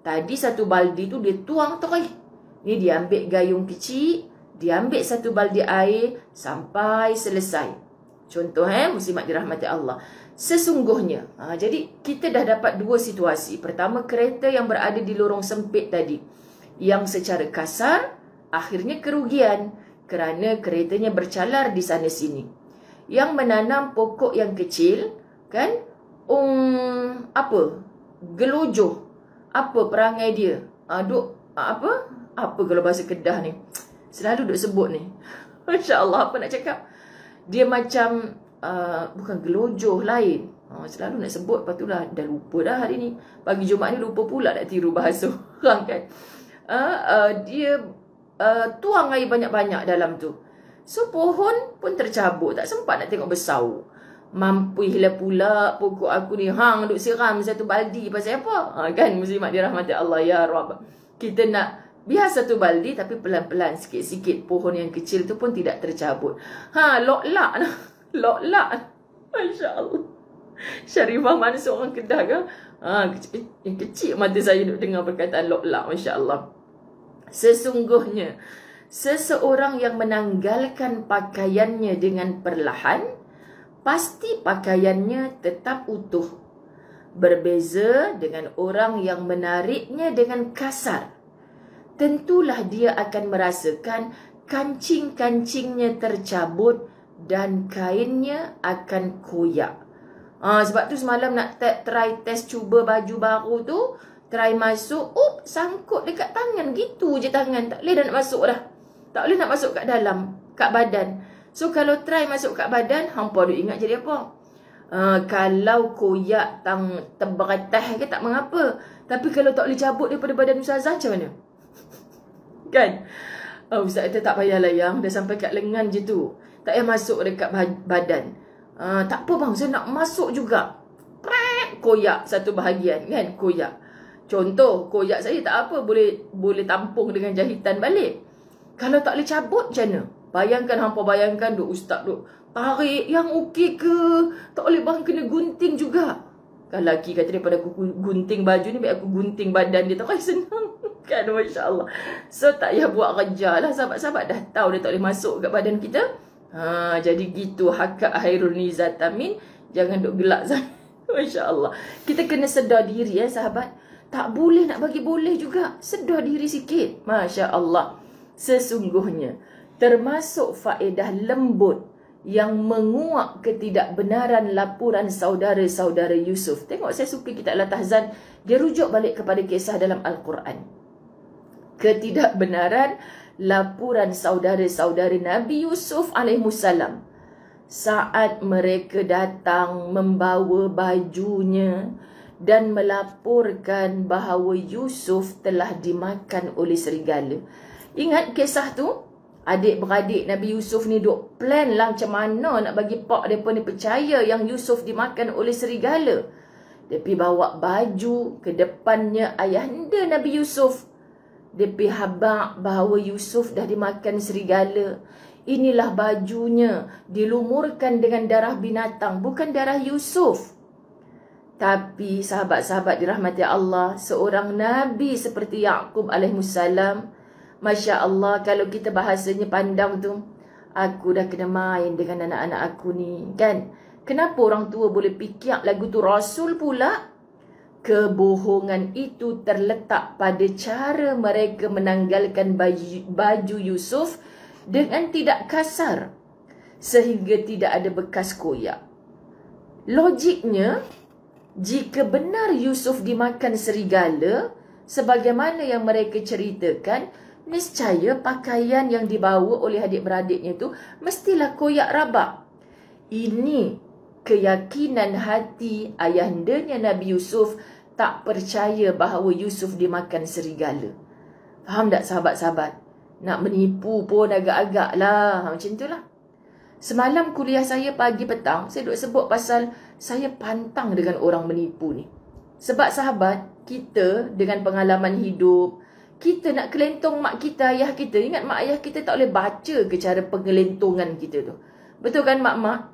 S1: Tadi satu baldi tu dia tuang terus. Ni dia ambil gayung kecil, dia ambil satu baldi air sampai selesai. Contoh muslimat dirahmati Allah. Sesungguhnya, jadi kita dah dapat dua situasi. Pertama, kereta yang berada di lorong sempit tadi, yang secara kasar akhirnya kerugian kerana keretanya bercalar di sana sini. Yang menanam pokok yang kecil kan, gelojoh. Apa perangai dia? Apa kalau bahasa Kedah ni? Selalu duk sebut ni. Masya-Allah, apa nak cakap? Dia macam bukan gelojoh, lain. Selalu nak sebut, lepas tu dah lupa dah hari ni. Pagi Jumaat ni lupa pula nak tiru bahasa orang kan. Dia tuang air banyak-banyak dalam tu. So pohon pun tercabut, tak sempat nak tengok besar. Mampulah pula pokok aku ni duk siram satu baldi pasal apa? Kan muslimat dirahmati Allah ya Rabb. Kita nak biar satu baldi tapi pelan-pelan sikit-sikit, pohon yang kecil tu pun tidak tercabut. Loklak. Masya-Allah. Syarifah Mansur orang Kedah ke? Yang kecil mata saya duk dengar perkataan loklak, masya-Allah. Sesungguhnya seseorang yang menanggalkan pakaiannya dengan perlahan, pasti pakaiannya tetap utuh. Berbeza dengan orang yang menariknya dengan kasar. Tentulah dia akan merasakan kancing-kancingnya tercabut dan kainnya akan koyak. Sebab tu semalam nak try test cuba baju baru tu, try masuk, sangkut dekat tangan. Gitu je tangan. Tak boleh dah nak masuk dah. Tak boleh nak masuk kat dalam, kat badan. So kalau try masuk kat badan, hampa duk ingat jadi apa? Kalau koyak terberatas ke tak mengapa. Tapi kalau tak boleh cabut daripada badan Ustazah, macam mana? Kan? Ustaz kata tak payah layang, dah sampai kat lengan je tu. Tak payah masuk dekat badan. Tak apa bang, saya nak masuk juga. Koyak satu bahagian kan, koyak. Contoh, koyak saya tak apa, boleh tampung dengan jahitan balik. Kalau tak boleh cabut macam mana? Bayangkan, hampa bayangkan duk ustaz duk tarik yang okey ke? Tak boleh bang, kena gunting juga. Kan lelaki kata daripada aku gunting baju ni, biar aku gunting badan dia. Tak payah senang. Kan, Masya Allah. So tak payah buat kerja lah. Sahabat-sahabat dah tahu dia tak boleh masuk kat badan kita. Jadi gitu Hakak Hairul Nizatamin. Jangan duk gelak sangat. Masya Allah. Kita kena sedar diri sahabat. Tak boleh nak bagi boleh juga. Sedar diri sikit. Masya Allah. Sesungguhnya termasuk faedah lembut yang menguak ketidakbenaran laporan saudara-saudara Yusuf. Tengok, saya suka kitab Al-Tahzan. Dia rujuk balik kepada kisah dalam Al-Quran. Ketidakbenaran laporan saudara-saudara Nabi Yusuf alaihissalam saat mereka datang membawa bajunya dan melaporkan bahawa Yusuf telah dimakan oleh serigala. Ingat kisah tu? Adik-beradik Nabi Yusuf ni duk plan lah macam mana nak bagi pak mereka ni percaya yang Yusuf dimakan oleh serigala. Dia pergi bawa baju ke depannya ayahanda Nabi Yusuf. Dia pergi habaq bahawa Yusuf dah dimakan serigala. Inilah bajunya, dilumurkan dengan darah binatang, bukan darah Yusuf. Tapi sahabat-sahabat dirahmati Allah, seorang Nabi seperti Yaqub alaihissalam, Masya Allah, kalau kita bahasanya pandang tu, aku dah kena main dengan anak-anak aku ni, kan? Kenapa orang tua boleh pikir lagu tu Rasul pula? Kebohongan itu terletak pada cara mereka menanggalkan baju Yusuf dengan tidak kasar, sehingga tidak ada bekas koyak. Logiknya, jika benar Yusuf dimakan serigala, sebagaimana yang mereka ceritakan, niscaya pakaian yang dibawa oleh adik-beradiknya itu mestilah koyak rabak. Ini keyakinan hati ayahandanya Nabi Yusuf tak percaya bahawa Yusuf dimakan serigala. Faham tak sahabat-sahabat? Nak menipu pun agak-agak lah. Macam itulah. Semalam kuliah saya pagi petang, saya duk sebut pasal saya pantang dengan orang menipu ni. Sebab sahabat, kita dengan pengalaman hidup, kita nak kelentong mak kita, ayah kita. Ingat mak ayah kita tak boleh baca ke cara pengelentongan kita tu. Betul kan mak-mak?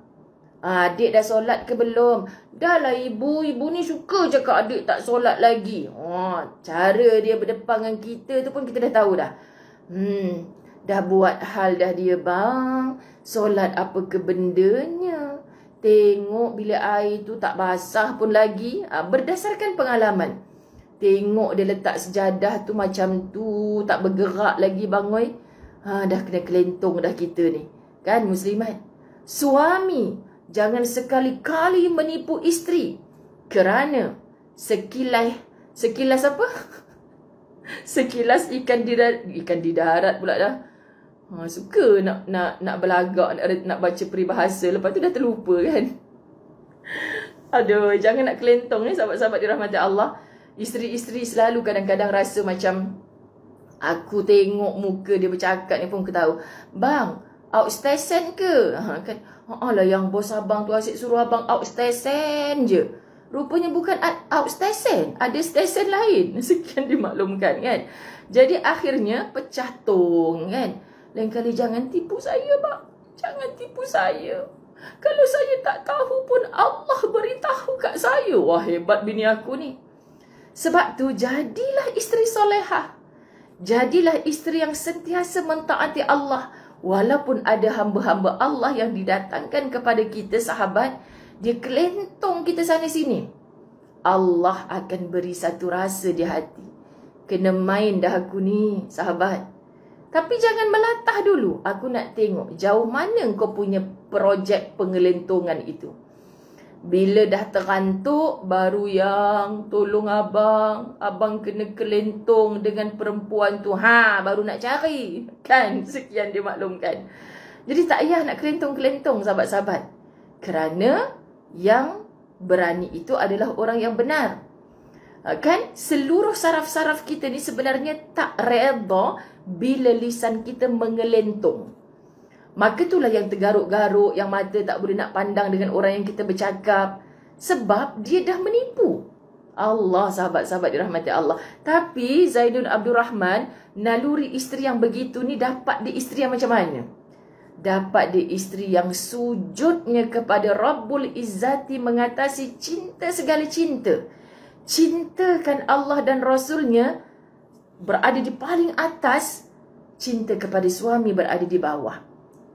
S1: Adik dah solat ke belum? Dah lah ibu ni suka cakap adik tak solat lagi. Cara dia berdepan dengan kita tu pun kita dah tahu dah. Dah buat hal dah dia bang. Solat apa ke bendanya? Tengok bila air tu tak basah pun lagi. Berdasarkan pengalaman. Tengok dia letak sejadah tu macam tu, tak bergerak lagi bangoi. Dah kena kelentong dah kita ni. Kan muslimat? Suami jangan sekali-kali menipu isteri. Kerana sekilas apa? Sekilas ikan di darat pula dah. Suka nak belagak, nak baca peribahasa, lepas tu dah terlupa kan. Aduh, jangan nak kelentong ni sahabat-sahabat dirahmati Allah. Isteri-isteri selalu kadang-kadang rasa macam, aku tengok muka dia bercakap ni pun aku tahu, bang, outstation ke? Kan? Alah, yang bos abang tu asyik suruh abang outstation je. Rupanya bukan outstation, ada stesen lain. Sekian dimaklumkan kan. Jadi akhirnya pecah tong kan. Lain kali jangan tipu saya bang. Jangan tipu saya. Kalau saya tak tahu pun Allah beritahu kat saya. Wah, hebat bini aku ni. Sebab tu jadilah isteri solehah. Jadilah isteri yang sentiasa mentaati Allah. Walaupun ada hamba-hamba Allah yang didatangkan kepada kita sahabat, dia kelentong kita sana sini, Allah akan beri satu rasa di hati. Kena main dah aku ni sahabat. Tapi jangan melatah dulu. Aku nak tengok jauh mana kau punya projek pengelentongan itu. Bila dah terantuk, baru yang tolong abang. Abang kena kelentong dengan perempuan tu. Baru nak cari. Kan? Sekian dia maklumkan. Jadi tak payah nak kelentong-kelentong sahabat-sahabat. Kerana yang berani itu adalah orang yang benar. Kan? Seluruh saraf-saraf kita ni sebenarnya tak reda bila lisan kita mengelentong. Maka itulah yang tergaruk-garuk, yang mata tak boleh nak pandang dengan orang yang kita bercakap. Sebab dia dah menipu. Allah, sahabat-sahabat dirahmati Allah. Tapi Zaidun Abdul Rahman, naluri isteri yang begitu ni dapat di isteri yang macam mana? Dapat di isteri yang sujudnya kepada Rabbul Izzati mengatasi cinta segala cinta. Cintakan Allah dan Rasulnya berada di paling atas, cinta kepada suami berada di bawah.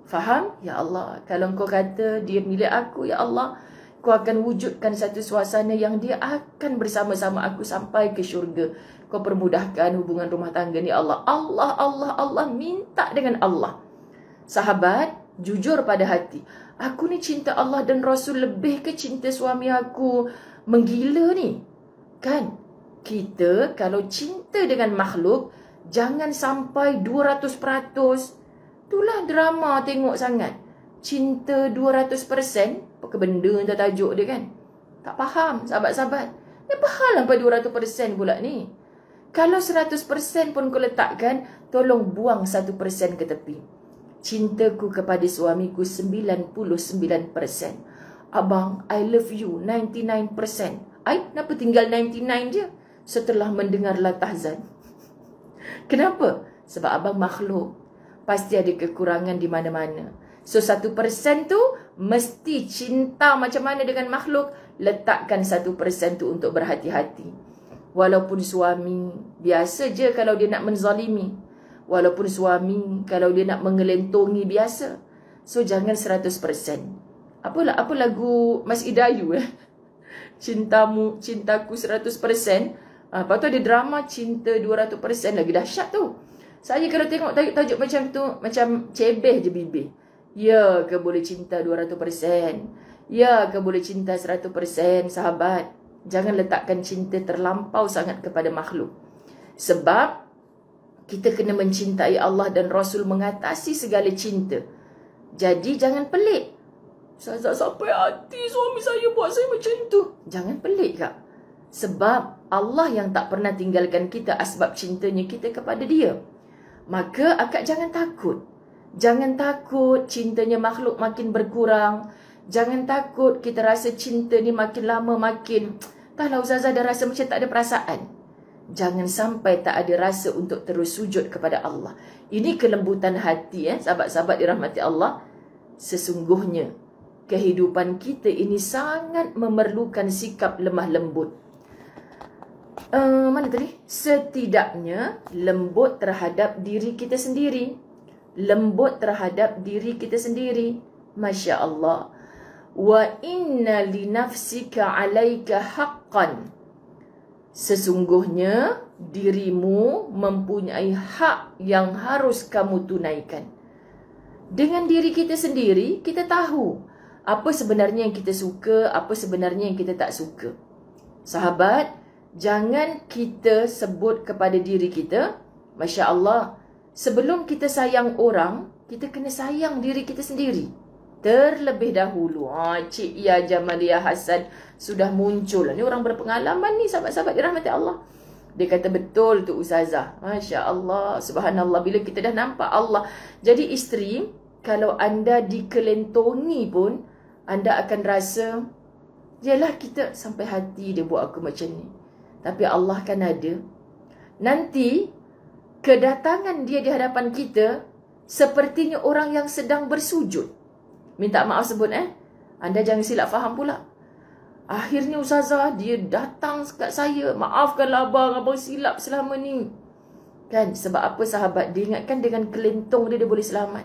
S1: Faham? Ya Allah, kalau Engkau kata dia milik aku, Ya Allah, Kau akan wujudkan satu suasana yang dia akan bersama-sama aku sampai ke syurga. Kau permudahkan hubungan rumah tangga ni, Allah. Allah, Allah, Allah, minta dengan Allah. Sahabat, jujur pada hati. Aku ni cinta Allah dan Rasul lebih ke cinta suami aku. Menggila ni. Kan? Kita kalau cinta dengan makhluk, jangan sampai 200%. Itulah drama tengok sangat. Cinta 200%. Apa benda entah tajuk dia kan? Tak faham sahabat-sahabat. Apa hal sampai 200% pula ni? Kalau 100% pun kau letakkan, tolong buang 1% ke tepi. Cintaku kepada suamiku 99%. Abang, I love you 99%. Kenapa tinggal 99 je? Setelah mendengar latahzan. Kenapa? Sebab abang makhluk. Pasti ada kekurangan di mana-mana. So 1% tu mesti cinta macam mana dengan makhluk. Letakkan 1% tu untuk berhati-hati. Walaupun suami biasa je kalau dia nak menzalimi. Walaupun suami kalau dia nak mengelentongi biasa. So jangan 100%. Apa lagu Mas Idayu Cintamu, cintaku 100%. Lepas tu ada drama cinta 200%. Lagi dahsyat tu. Saya kalau tengok tajuk macam tu, macam cebeh je bibir. Ya ke boleh cinta 200%? Ya ke boleh cinta 100%? Sahabat, jangan letakkan cinta terlampau sangat kepada makhluk. Sebab kita kena mencintai Allah dan Rasul mengatasi segala cinta. Jadi jangan pelik. Ustazah, sampai hati suami saya buat saya macam tu. Jangan pelik kak. Sebab Allah yang tak pernah tinggalkan kita asbab cintanya kita kepada dia. Maka akak jangan takut. Jangan takut cintanya makhluk makin berkurang. Jangan takut kita rasa cinta ni makin lama makin, entahlah Ustazah dah rasa macam tak ada perasaan. Jangan sampai tak ada rasa untuk terus sujud kepada Allah. Ini kelembutan hati sahabat-sahabat dirahmati Allah. Sesungguhnya kehidupan kita ini sangat memerlukan sikap lemah lembut. Mana tadi? Setidaknya lembut terhadap diri kita sendiri. Lembut terhadap diri kita sendiri. Masya Allah. Wa inna li nafsika alaika haqqan. Sesungguhnya dirimu mempunyai hak yang harus kamu tunaikan. Dengan diri kita sendiri, kita tahu apa sebenarnya yang kita suka, apa sebenarnya yang kita tak suka. Sahabat, jangan kita sebut kepada diri kita, Masya Allah, sebelum kita sayang orang, kita kena sayang diri kita sendiri. Terlebih dahulu. Cik Ya Jamalia Hasan sudah muncul. Ni orang berpengalaman ni, sahabat-sahabat dirahmati Allah. Dia kata betul tu Ustazah. Masya Allah, subhanallah. Bila kita dah nampak Allah. Jadi isteri, kalau anda dikelentongi pun, anda akan rasa, yalah kita sampai hati dia buat aku macam ni. Tapi Allah kan ada. Nanti, kedatangan dia di hadapan kita, sepertinya orang yang sedang bersujud. Minta maaf sebut Anda jangan silap faham pula. Akhirnya Ustazah, dia datang kat saya. Maafkanlah abang silap selama ni. Kan, sebab apa sahabat? Dia ingatkan dengan kelentong dia boleh selamat.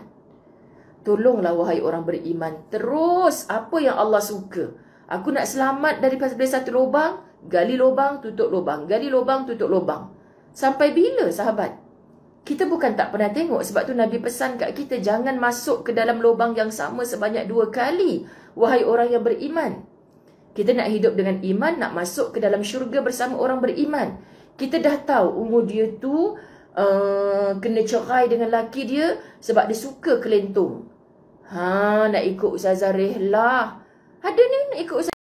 S1: Tolonglah wahai orang beriman. Terus apa yang Allah suka. Aku nak selamat daripada satu lubang, gali lubang, tutup lubang. Gali lubang, tutup lubang. Sampai bila sahabat? Kita bukan tak pernah tengok. Sebab tu Nabi pesan kat kita, jangan masuk ke dalam lubang yang sama sebanyak 2 kali. Wahai orang yang beriman. Kita nak hidup dengan iman, nak masuk ke dalam syurga bersama orang beriman. Kita dah tahu umur dia tu kena cerai dengan laki dia sebab dia suka kelentung. Nak ikut Ustazah Rehlah. Ada ni nak ikut Ustazah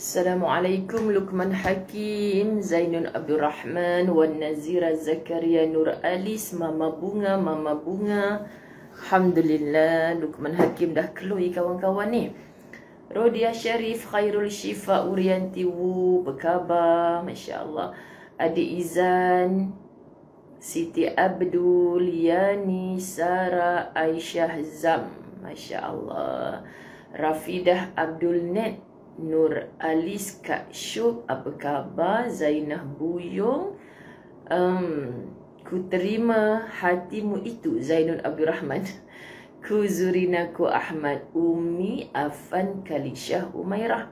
S1: Assalamualaikum Luqman Hakim, Zainun Abdul Rahman, Wan Nazira Zakaria Nur Alis, Mama Bunga. Alhamdulillah, Luqman Hakim dah keluar kawan-kawan ni. Rodia Syarif, Khairul Syifa, Urianti Wu, apa khabar? Masya Allah. Adik Izan, Siti Abdul, Yani, Sarah, Aisyah Zam, Masya Allah. Rafidah Abdul Net, Nur Alis, Kak Syub, apa khabar? Zainah Buyung, ku terima hatimu itu, Zainul Abdul Rahman. Ku Zurinaku Ahmad, Umi Afan Kalishah Umairah,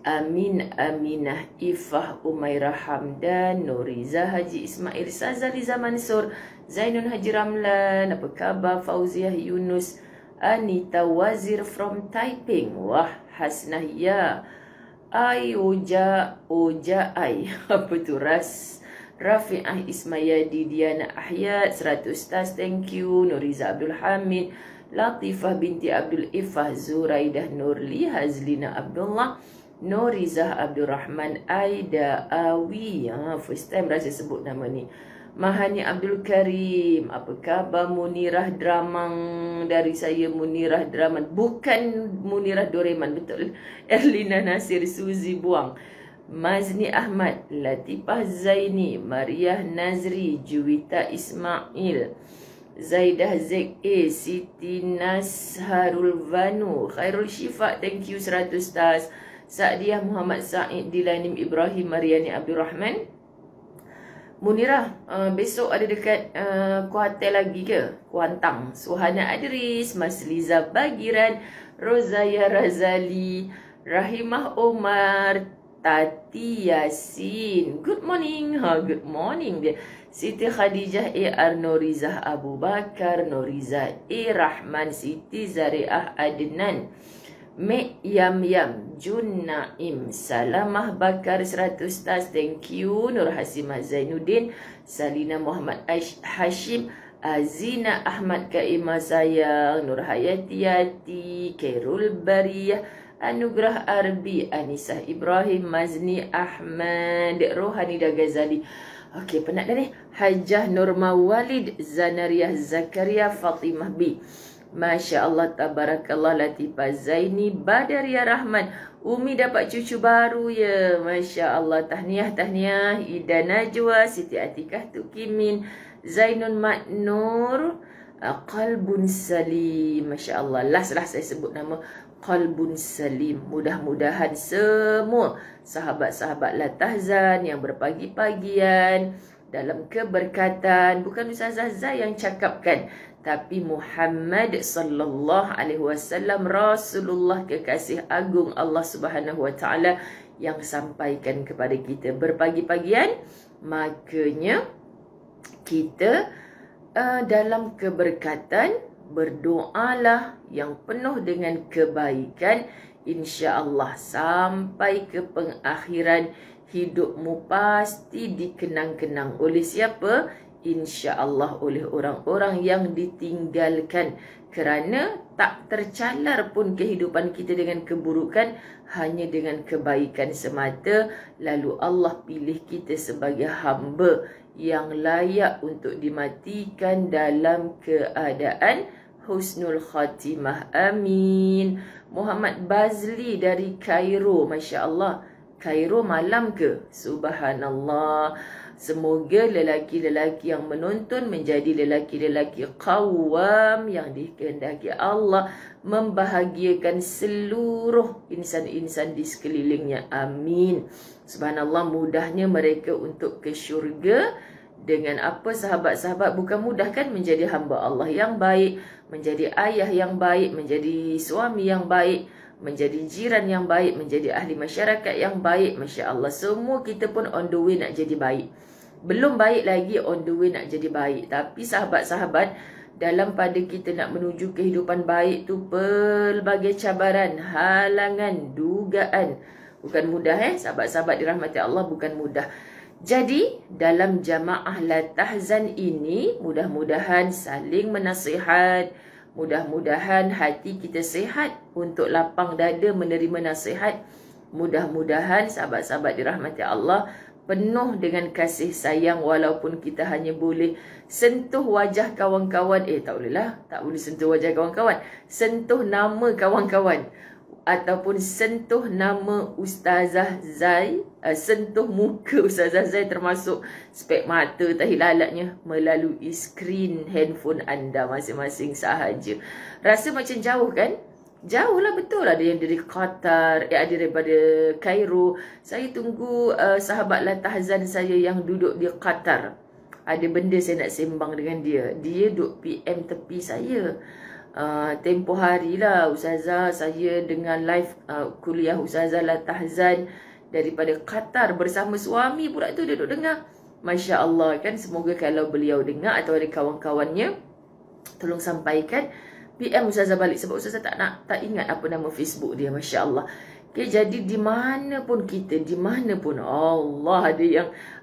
S1: Amin Aminah Ifah Umairah Hamdan, Nuriza Haji Ismail, Sazaliza Mansur, Zainun Haji Ramlan, apa khabar? Fauziah Yunus, Anita Wazir from Taiping. Wah, Hasnah ya. Ai Oja Ai. Apa tu? Rafi'ah Ismayadi, Diana Ahyat, 100 stars, thank you. Nuriza Abdul Hamid, Latifah binti Abdul Ifah, Zuraidah Nurli, Hazlina Abdullah, Norizah Abdul Rahman, Aida Awi. First time rasa sebut nama ni. Mahani Abdul Karim, apa khabar? Munirah Dramang, dari saya Munirah Draman, bukan Munirah Doreman, betul. Erlina Nasir, Suzi Buang, Mazni Ahmad, Latifah Zaini, Mariah Nazri, Juwita Ismail, Zaidah ZA, Siti Nasharul Vanu, Khairul Syifa, thank you 100 stars. Sa'diah Muhammad Said, Dilanim Ibrahim, Mariani Abdul Rahman. Munirah, besok ada dekat Kuantan lagi ke? Kuantan. Suhana Adris, Masliza Bagiran, Rozaya Razali, Rahimah Omar, Tati Yasin. Good morning. Good morning dia. Siti Khadijah A.R. Norizah Abu Bakar, Noriza A. Rahman, Siti Zariah Adnan, Mek Yam Jun Naim, Salamah Bakar, 100 stars, thank you. Nur Hasimah Zainuddin, Salina Muhammad Hashim, Azina Ahmad Kaimah sayang, Nur Hayati Yati, Kairul Bariyah, Anugrah Arbi, Anisah Ibrahim, Mazni Ahmad, Rohani Ghazali. Okey, penat dah ni. Hajah Nurma Walid, Zanariah Zakaria, Fatimah B, Masya Allah, Tabarakallah, Latifah Zaini, Badaria Rahman, Umi dapat cucu baru ya, Masya Allah. Tahniah, Ida Najwa, Siti Atikah Tukimin, Zainun Maknur, Qalbun Salim, Masya Allah. Last saya sebut nama Qalbun Salim. Mudah-mudahan semua sahabat-sahabat Latahzan yang berpagi-pagian dalam keberkatan, bukan Ustazah Zai yang cakapkan, tapi Muhammad sallallahu alaihi wasallam, Rasulullah kekasih agung Allah Subhanahu wa taala yang sampaikan kepada kita berpagi-pagian. Makanya kita dalam keberkatan berdoalah yang penuh dengan kebaikan, insya-Allah sampai ke pengakhiran hidupmu pasti dikenang-kenang oleh siapa? InsyaAllah oleh orang-orang yang ditinggalkan. Kerana tak tercalar pun kehidupan kita dengan keburukan, hanya dengan kebaikan semata. Lalu Allah pilih kita sebagai hamba yang layak untuk dimatikan dalam keadaan husnul khatimah. Amin. Muhammad Bazli dari Kairo, Masya Allah. Kairo malam ke? Subhanallah. Semoga lelaki-lelaki yang menonton menjadi lelaki-lelaki qawwam yang dikehendaki Allah, membahagiakan seluruh insan-insan di sekelilingnya. Amin. Subhanallah, mudahnya mereka untuk ke syurga. Dengan apa sahabat-sahabat? Bukan mudah kan menjadi hamba Allah yang baik, menjadi ayah yang baik, menjadi suami yang baik, menjadi jiran yang baik, menjadi ahli masyarakat yang baik. Masya Allah, semua kita pun on the way nak jadi baik. Belum baik lagi, on the way nak jadi baik. Tapi sahabat-sahabat, dalam pada kita nak menuju kehidupan baik tu, pelbagai cabaran, halangan, dugaan. Bukan mudah sahabat-sahabat dirahmati Allah, bukan mudah. Jadi dalam jamaah Latahzan ini, mudah-mudahan saling menasihat, mudah-mudahan hati kita sihat untuk lapang dada menerima nasihat, Mudah-mudahan sahabat-sahabat dirahmati Allah penuh dengan kasih sayang, walaupun kita hanya boleh sentuh wajah kawan-kawan. Tak boleh lah, tak boleh sentuh wajah kawan-kawan. Sentuh nama kawan-kawan. Ataupun sentuh nama Ustazah Zai, sentuh muka Ustazah Zai termasuk spek mata, tahi lalatnya melalui skrin handphone anda masing-masing sahaja. Rasa macam jauh kan? Jauh lah, betul. Ada yang dari Qatar, ada daripada Cairo. Saya tunggu sahabat Latahzan saya yang duduk di Qatar. Ada benda saya nak sembang dengan dia. Dia duduk PM tepi saya. Tempoh hari lah Ustazah, saya dengan live kuliah Ustazah Latahzan daripada Qatar bersama suami pula tu duduk dengar. Masya Allah kan. Semoga kalau beliau dengar atau ada kawan-kawannya, tolong sampaikan PM Ustazah balik, sebab Ustazah tak ingat apa nama Facebook dia. Masya Allah. Okay, jadi di mana pun kita, di mana pun Allah,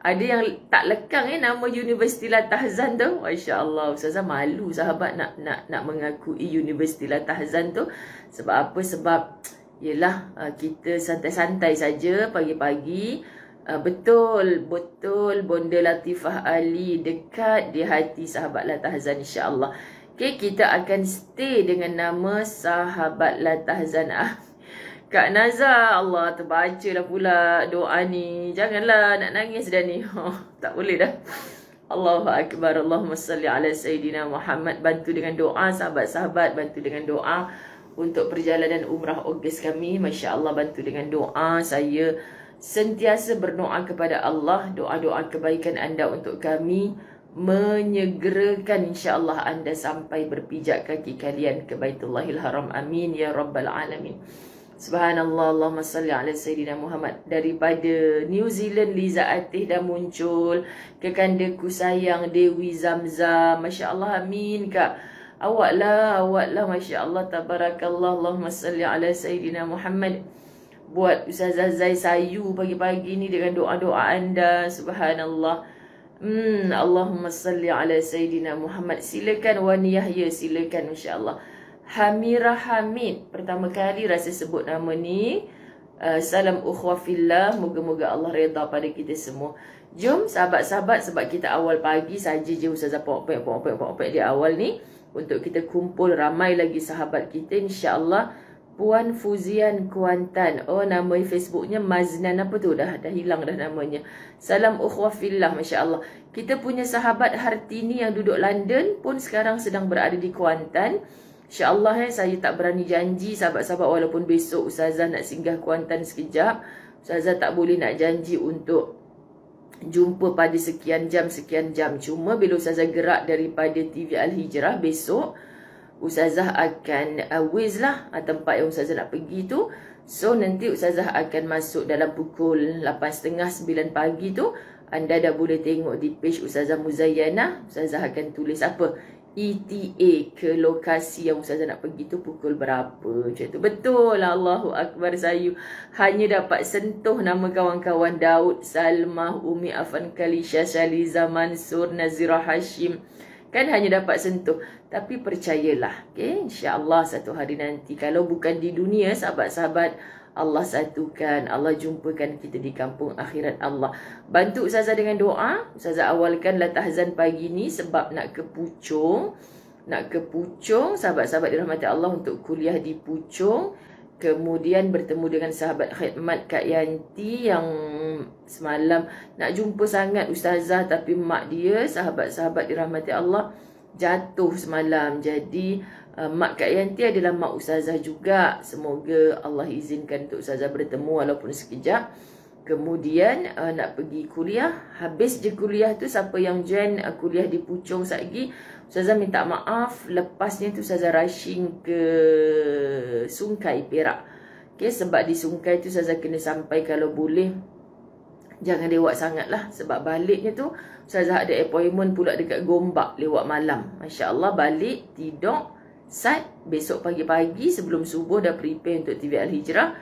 S1: ada yang tak lekang nama Universiti Latahzan tu. Masya Allah, Ustazah malu sahabat nak mengakui Universiti Latahzan tu. Sebab apa? Sebab yelah, kita santai-santai saja pagi-pagi. Betul Bonda Latifah Ali dekat di hati sahabat Latahzan, insya-Allah. Okay, kita akan stay dengan nama sahabat Latahzan. Kak Nazar, Allah, terbaca dah pula doa ni. Janganlah nak nangis dah ni. Tak boleh dah. Allahu Akbar. Allahumma salli ala Sayyidina Muhammad. Bantu dengan doa sahabat-sahabat. Bantu dengan doa untuk perjalanan umrah Ogos kami. Masya Allah, bantu dengan doa. Saya sentiasa berdoa kepada Allah. Doa-doa kebaikan anda untuk kami menyegerakan insya-Allah anda sampai berpijak kaki kalian ke Baitullahil Haram. Amin ya rabbal alamin. Subhanallah, Allahumma salli ala Sayyidina Muhammad. Daripada New Zealand, Liza Atih dah muncul. Kekandaku sayang Dewi Zamzam. Masya Allah, amin kak. Awak lah, Masya Allah, tabarakallah. Allahumma salli ala Sayyidina Muhammad. Buat Ustazah Zai sayu pagi-pagi ni dengan doa-doa anda. Subhanallah. Allahumma salli ala Sayyidina Muhammad. Silakan Wani Yahya, silakan, insya-Allah. Hamirah Hamid, pertama kali rasa sebut nama ni. Salam ukhwah fillah, moga-moga Allah redha pada kita semua. Jom sahabat-sahabat, sebab kita awal pagi saja je Ustazah pok-pok di awal ni, untuk kita kumpul ramai lagi sahabat kita, insya-Allah. Puan Fuzian Kuantan. Oh, nama Facebooknya Maznan apa tu? Dah hilang dah namanya. Salam ukhwah fillah, masya-Allah. Kita punya sahabat Hartini yang duduk London pun sekarang sedang berada di Kuantan. Insya-Allah saya tak berani janji sahabat-sahabat, walaupun besok Ustazah nak singgah Kuantan sekejap. Ustazah tak boleh nak janji untuk jumpa pada sekian jam. Cuma bila Ustazah gerak daripada TV Al-Hijrah besok, Ustazah akan whiz lah tempat yang Ustazah nak pergi tu. So nanti Ustazah akan masuk dalam pukul 8.30-9 pagi tu. Anda dah boleh tengok di page Ustazah Muzayyana. Ustazah akan tulis apa? ETA ke lokasi yang Ustazah nak pergi tu pukul berapa. Macam tu. Betul lah, Allahu Akbar sayu. Hanya dapat sentuh nama kawan-kawan Daud, Salmah, Umi Afan Kalisha, Shaliza Mansur, Nazira Hashim. Kan hanya dapat sentuh. Tapi percayalah, okay? InsyaAllah satu hari nanti, kalau bukan di dunia, sahabat-sahabat, Allah satukan, Allah jumpakan kita di kampung akhirat Allah. Bantu Ustazah dengan doa. Ustazah awalkan Latahzan pagi ni sebab nak ke Puchong. Sahabat-sahabat dirahmati Allah, untuk kuliah di Puchong. Kemudian bertemu dengan sahabat khidmat Kak Yanti yang semalam nak jumpa sangat Ustazah, tapi mak dia, sahabat-sahabat dirahmati Allah, jatuh semalam. Jadi mak Kak Yanti adalah mak Ustazah juga. Semoga Allah izinkan untuk Ustazah bertemu walaupun sekejap. Kemudian nak pergi kuliah. Habis je kuliah tu, siapa yang join kuliah di Puchong lagi, Ustazah minta maaf. Lepasnya tu Ustazah rushing ke Sungkai, Perak. Okay, sebab di Sungkai tu Ustazah kena sampai, kalau boleh jangan lewat sangat lah. Sebab baliknya tu Ustazah ada appointment pula dekat Gombak lewat malam. Masya Allah, balik tidur sat. Besok pagi-pagi sebelum subuh dah prepare untuk TV Al-Hijrah.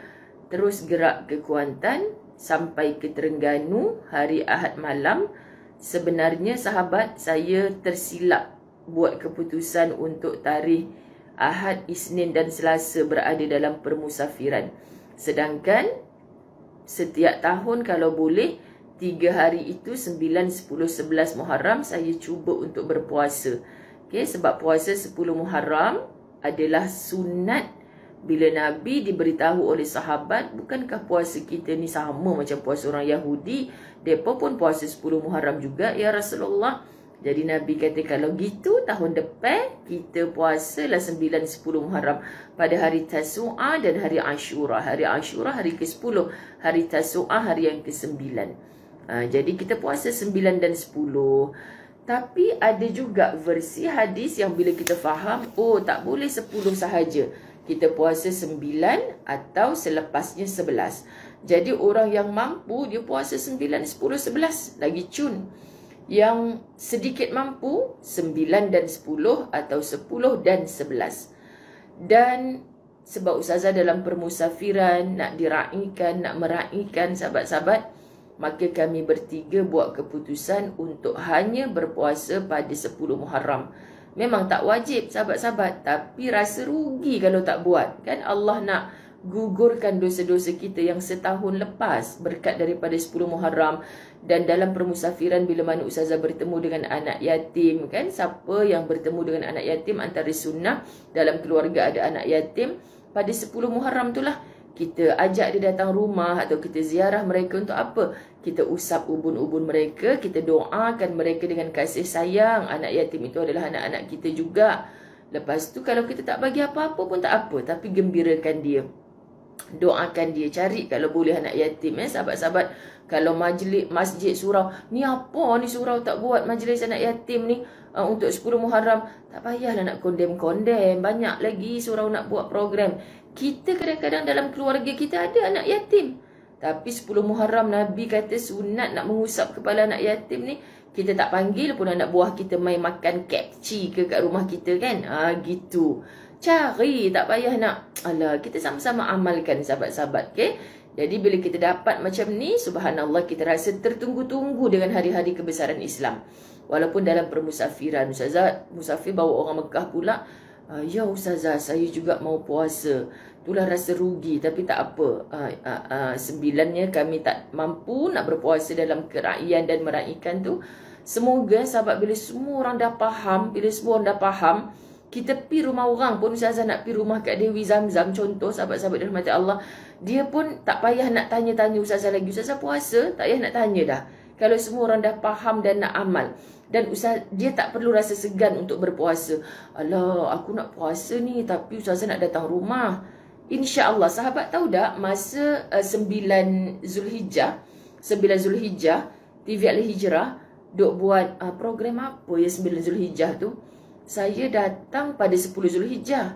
S1: Terus gerak ke Kuantan sampai ke Terengganu hari Ahad malam. Sebenarnya sahabat, saya tersilap buat keputusan untuk tarikh Ahad, Isnin dan Selasa berada dalam permusafiran. Sedangkan setiap tahun kalau boleh 3 hari itu 9, 10, 11 Muharram saya cuba untuk berpuasa. Okay, sebab puasa 10 Muharram adalah sunat. Bila Nabi diberitahu oleh sahabat, bukankah puasa kita ni sama macam puasa orang Yahudi? Mereka pun puasa 10 Muharram juga ya Rasulullah. Jadi Nabi kata kalau gitu tahun depan kita puasalah 9, 10 Muharram pada hari Tasu'ah dan hari Ashura. Hari Ashura hari ke-10, hari Tasu'ah hari yang ke-9. Jadi kita puasa 9 dan 10. Tapi ada juga versi hadis yang bila kita faham, oh tak boleh 10 sahaja. Kita puasa 9 atau selepasnya 11. Jadi orang yang mampu dia puasa 9, 10, 11. Lagi cun. Yang sedikit mampu 9 dan 10 atau 10 dan 11. Dan sebab ustazah dalam permusafiran nak diraikan, nak meraikan sahabat-sahabat, maka kami bertiga buat keputusan untuk hanya berpuasa pada 10 Muharram. Memang tak wajib sahabat-sahabat, tapi rasa rugi kalau tak buat. Kan Allah nak gugurkan dosa-dosa kita yang setahun lepas berkat daripada 10 Muharram. Dan dalam permusafiran bila mana ustazah bertemu dengan anak yatim, kan siapa yang bertemu dengan anak yatim antara sunnah dalam keluarga ada anak yatim, pada 10 Muharram itulah kita ajak dia datang rumah atau kita ziarah mereka untuk apa? Kita usap ubun-ubun mereka, kita doakan mereka dengan kasih sayang. Anak yatim itu adalah anak-anak kita juga. Lepas tu kalau kita tak bagi apa-apa pun tak apa, tapi gembirakan dia. Doakan dia, cari kalau boleh anak yatim sahabat-sahabat. Kalau majlis masjid surau, ni apa ni surau tak buat majlis anak yatim ni untuk 10 Muharram, tak payahlah nak kondem-kondem. Banyak lagi surau nak buat program. Kita kadang-kadang dalam keluarga kita ada anak yatim. Tapi 10 Muharram Nabi kata sunat nak mengusap kepala anak yatim ni. Kita tak panggil pun anak buah kita main makan kapci ke kat rumah kita kan. Gitu. Cari, tak payah nak. Alah, kita sama-sama amalkan sahabat-sahabat. Okay? Jadi bila kita dapat macam ni, subhanallah kita rasa tertunggu-tunggu dengan hari-hari kebesaran Islam. Walaupun dalam permusafiran, ustazah musafir bawa orang Mekah pula. Ya ustazah, saya juga mau puasa. Itulah rasa rugi, tapi tak apa. Sembilannya kami tak mampu nak berpuasa dalam keraian dan meraikan tu. Semoga sahabat bila semua orang dah faham, bila semua orang dah faham, kita pi rumah orang pun, ustazah nak pi rumah Kak Dewi Zamzam contoh, sahabat-sahabat dirahmati Allah, dia pun tak payah nak tanya-tanya ustazah lagi. Ustazah puasa, tak payah nak tanya dah. Kalau semua orang dah faham dan nak amal. Dan dia tak perlu rasa segan untuk berpuasa. Alah, aku nak puasa ni tapi ustazah nak datang rumah. InsyaAllah, sahabat tahu tak, masa 9 Zulhijjah, TV Al-Hijrah duk buat program apa ya 9 Zulhijjah tu. Saya datang pada 10 Zulhijjah.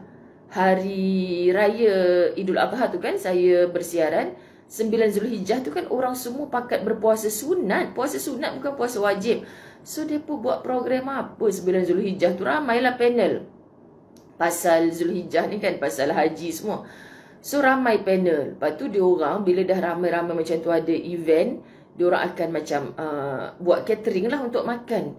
S1: Hari Raya Idul Adha tu kan saya bersiaran. 9 Zulhijjah tu kan orang semua pakat berpuasa sunat. Puasa sunat bukan puasa wajib. So, mereka buat program apa 9 Zulhijjah tu. Ramailah panel. Pasal Zulhijjah ni kan, pasal haji semua. So, ramai panel. Lepas tu, diorang bila dah ramai-ramai macam tu ada event, diorang akan macam buat catering lah untuk makan.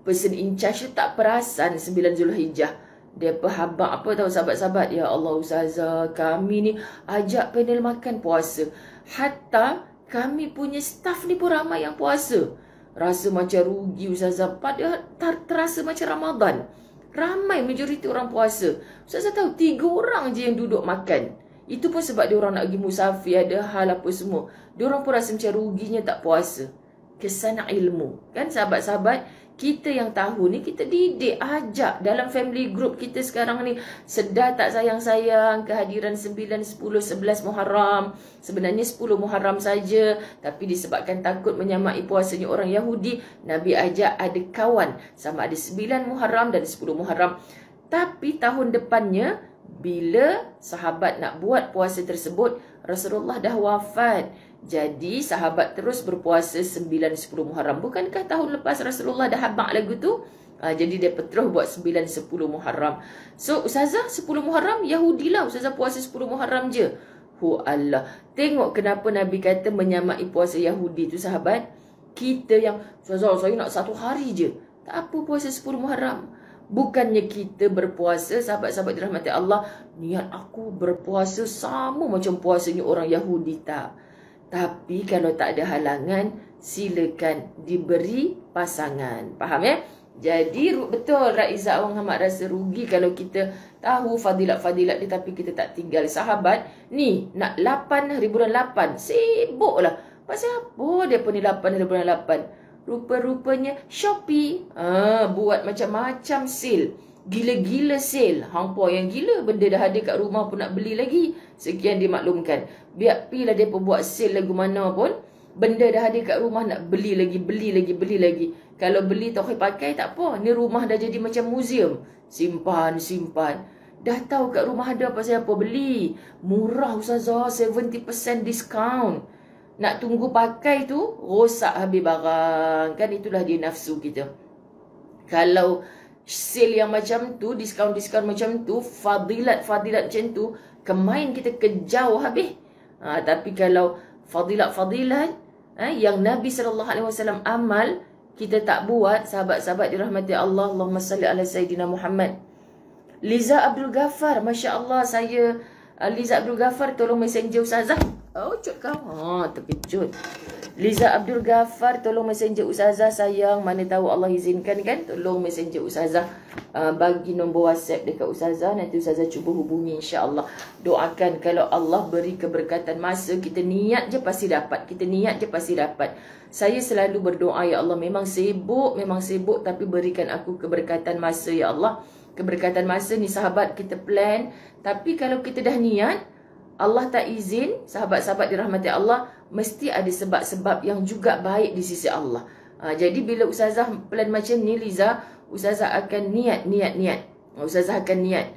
S1: Person in charge tu tak perasan 9 Zulhijjah. Dia habaq apa tahu sahabat-sahabat. Ya Allah ustazah, kami ni ajak panel makan puasa. Hatta kami punya staff ni pun ramai yang puasa. Rasa macam rugi ustazah. Padahal terasa macam Ramadan. Ramai majoriti orang puasa. Ustazah tahu 3 orang je yang duduk makan. Itu pun sebab dia orang nak pergi musafir, ada hal apa semua. Dia orang pun rasa macam ruginya tak puasa. Kesan ilmu. Kan sahabat-sahabat, kita yang tahu ni kita didik, ajak dalam family group kita sekarang ni. Sedar tak sayang-sayang kehadiran 9, 10, 11 Muharram. Sebenarnya 10 Muharram saja, tapi disebabkan takut menyamai puasanya orang Yahudi, Nabi ajak ada kawan sama ada 9 Muharram dan 10 Muharram. Tapi tahun depannya bila sahabat nak buat puasa tersebut, Rasulullah dah wafat. Jadi sahabat terus berpuasa 9, 10 Muharram. Bukankah tahun lepas Rasulullah dah habaq lagu tu? Jadi dia terus buat 9, 10 Muharram. So ustazah 10 Muharram Yahudi lah. Ustazah puasa 10 Muharram je. Allah. Tengok kenapa Nabi kata menyamai puasa Yahudi tu sahabat. Kita yang ustazah saya nak 1 hari je. Tak apa puasa 10 Muharram. Bukannya kita berpuasa, sahabat-sahabat dirahmati Allah, niat aku berpuasa sama macam puasanya orang Yahudi, tak. Tapi kalau tak ada halangan, silakan diberi pasangan. Faham ya? Jadi betul Raiza Awang Ahmad rasa rugi kalau kita tahu fadilat-fadilat dia tapi kita tak tinggal. Sahabat, ni nak 8 hari bulan 8, sibuk lah. Pasal apa dia pun ni 8 hari bulan 8? Rupa-rupanya Shopee buat macam-macam sale. Gila-gila sale. Hangpa yang gila, benda dah ada kat rumah pun nak beli lagi. Sekian dimaklumkan. Biar pilah dia pun buat sale lagu mana pun, benda dah ada kat rumah nak beli lagi, beli lagi. Kalau beli tak boleh pakai tak apa. Ni rumah dah jadi macam museum. Simpan. Dah tahu kat rumah ada pasal apa beli. Murah Ustazah, 70% diskaun. Nak tunggu pakai tu, rosak habis barang. Kan itulah dia nafsu kita. Kalau sale yang macam tu, diskaun-diskaun macam tu, fadilat-fadilat macam tu, kemain kita kejauh habis. Tapi kalau fadilat-fadilat yang Nabi SAW amal, kita tak buat, sahabat-sahabat dirahmati Allah, Allahumma salli ala Sayyidina Muhammad. Liza Abdul Ghaffar, Masya Allah, saya Liza Abdul Ghaffar, tolong messenger Ustazah. Oh, cut kau. Terkejut. Liza Abdul Ghaffar, tolong messenger Ustazah sayang. Mana tahu Allah izinkan kan. Tolong messenger Ustazah. Bagi nombor WhatsApp dekat Ustazah. Nanti Ustazah cuba hubungi insya-Allah. Doakan kalau Allah beri keberkatan masa. Kita niat je pasti dapat. Saya selalu berdoa, ya Allah, memang sibuk. Tapi berikan aku keberkatan masa, ya Allah. Keberkatan masa ni sahabat kita plan. Tapi kalau kita dah niat, Allah tak izin, sahabat-sahabat dirahmati Allah, mesti ada sebab-sebab yang juga baik di sisi Allah. Jadi bila Ustazah plan macam ni, Liza, Ustazah akan niat. Ustazah akan niat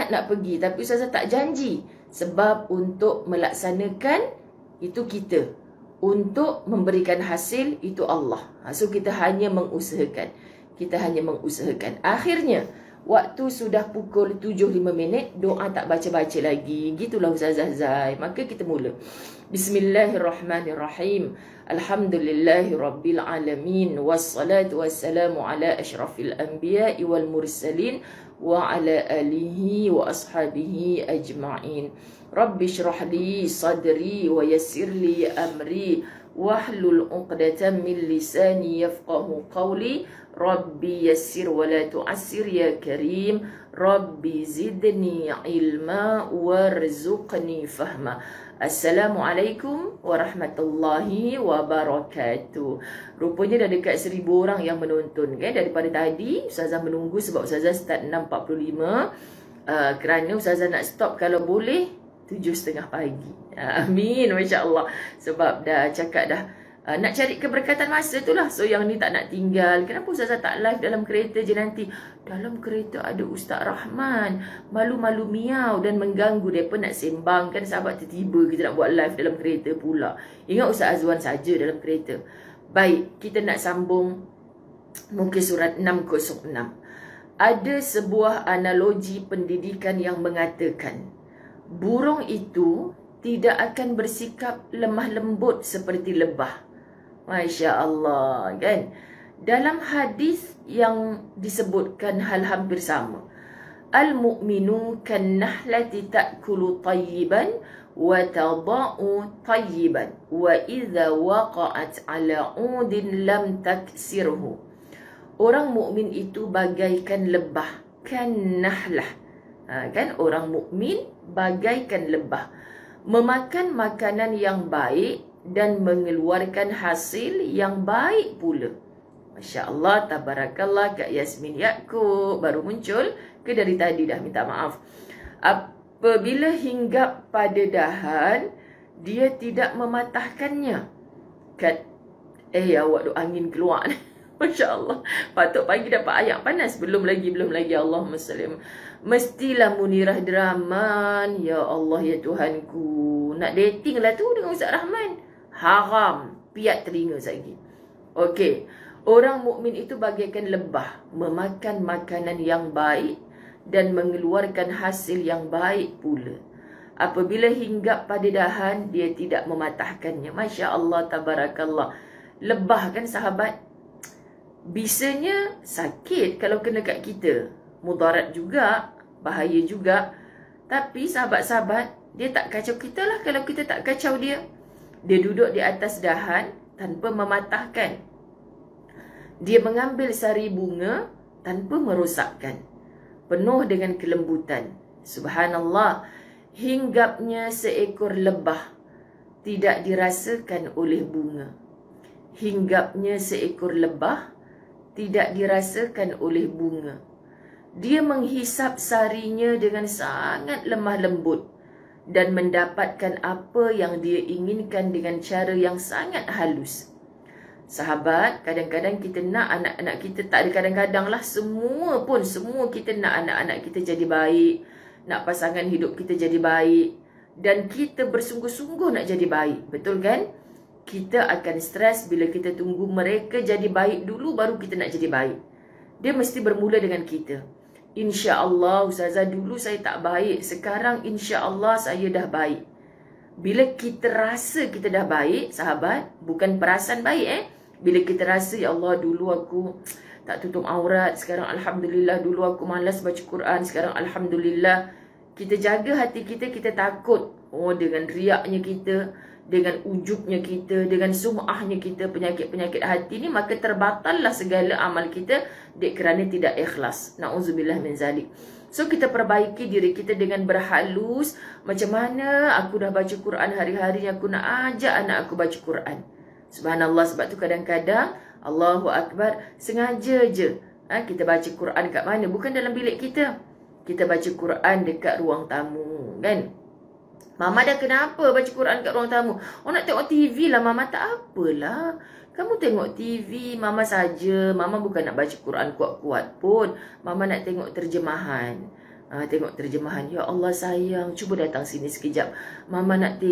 S1: nak pergi, tapi Ustazah tak janji. Sebab untuk melaksanakan, itu kita. Untuk memberikan hasil, itu Allah. So kita hanya mengusahakan. Akhirnya, waktu sudah pukul 7.05, doa tak baca-baca lagi. Gitulah Ustazah Zai. Maka kita mula. Bismillahirrahmanirrahim. Alhamdulillahi Rabbil Alamin. Wassalatu wassalamu ala ashrafil anbiya'i wal mursalin. Wa ala alihi wa ashabihi ajma'in. Rabbi syrah li sadri wa yassir li amri. Wahlul uqdatan min lisani yafqahu qawli. Rabbi yassir wa la tu'assir ya karim. Rabbi zidni ilma warzuqni fahma. Assalamualaikum warahmatullahi wabarakatuh. Rupanya dah dekat 1,000 orang yang menonton kan. Daripada tadi Ustazah menunggu sebab Ustazah start 6.45. Kerana Ustazah nak stop kalau boleh 7.30 pagi. Amin, Masya Allah. Sebab dah cakap dah nak cari keberkatan masa tu lah. So yang ni tak nak tinggal. Kenapa Ustazah tak live dalam kereta je nanti? Dalam kereta ada Ustaz Rahman. Malu-malu miau dan mengganggu. Mereka nak sembang kan sahabat, tiba-tiba kita nak buat live dalam kereta pula. Ingat Ustaz Azwan saja dalam kereta. Baik, kita nak sambung muka surat 606. Ada sebuah analogi pendidikan yang mengatakan burung itu tidak akan bersikap lemah lembut seperti lebah. Masya Allah kan. Dalam hadis yang disebutkan hal hampir sama. Al-mu'minu kan nahlati ta'kulu tayyiban wa tada'u tayyiban wa idza waqa'at ala 'udin lam taksirhu. Orang mukmin itu bagaikan lebah, kan nahlah. Kan orang mukmin bagaikan lebah, memakan makanan yang baik dan mengeluarkan hasil yang baik pula. Masya Allah, tabarakallah. Kak Yasmin Yaakob baru muncul ke dari tadi dah, minta maaf. Apabila hinggap pada dahan, dia tidak mematahkannya. Awak tu angin keluar. Masya Allah. Patut pagi dapat ayat panas. Belum lagi. Allahumma sallim. Mestilah Munirah Draman. Ya Allah, ya Tuhanku. Nak dating lah tu dengan Ustaz Rahman. Haram. Piat telinga lagi. Okey. Orang mukmin itu bagaikan lebah. Memakan makanan yang baik dan mengeluarkan hasil yang baik pula. Apabila hinggap pada dahan, dia tidak mematahkannya. Masya Allah, tabarakallah. Lebah kan sahabat? Bisanya sakit kalau kena kat kita. Mudarat juga, bahaya juga. Tapi sahabat-sahabat, dia tak kacau kita lah kalau kita tak kacau dia. Dia duduk di atas dahan tanpa mematahkan. Dia mengambil sari bunga tanpa merosakkan. Penuh dengan kelembutan. Subhanallah, hinggapnya seekor lebah tidak dirasakan oleh bunga. Hinggapnya seekor lebah tidak dirasakan oleh bunga. Dia menghisap sarinya dengan sangat lemah lembut dan mendapatkan apa yang dia inginkan dengan cara yang sangat halus. Sahabat, kadang-kadang kita nak anak-anak kita, tak ada kadang-kadang lah, semua kita nak anak-anak kita jadi baik, nak pasangan hidup kita jadi baik, dan kita bersungguh-sungguh nak jadi baik, betul kan? Kita akan stres bila kita tunggu mereka jadi baik dulu baru kita nak jadi baik. Dia mesti bermula dengan kita. InsyaAllah, Ustazah, dulu saya tak baik, sekarang insyaAllah saya dah baik. Bila kita rasa kita dah baik, sahabat, bukan perasaan baik bila kita rasa, ya Allah, dulu aku tak tutup aurat, sekarang Alhamdulillah, dulu aku malas baca Quran, sekarang Alhamdulillah. Kita jaga hati kita, kita takut. Oh, dengan riaknya kita, dengan ujubnya kita, dengan sum'ahnya kita, penyakit-penyakit hati ni, maka terbatallah segala amal kita kerana tidak ikhlas. Na'udzubillah min zalik. So, kita perbaiki diri kita dengan berhalus. Macam mana aku dah baca Quran hari-hari, aku nak ajak anak aku baca Quran. Subhanallah, sebab tu kadang-kadang, Allahu Akbar, sengaja je kita baca Quran kat mana? Bukan dalam bilik kita. Kita baca Quran dekat ruang tamu, kan? Mama dah kenapa baca Quran kat ruang tamu? Oh, nak tengok TV lah, Mama. Tak apalah. Kamu tengok TV, Mama saja. Mama bukan nak baca Quran kuat-kuat pun. Mama nak tengok terjemahan. Tengok terjemahan. Ya Allah sayang, cuba datang sini sekejap. Mama nak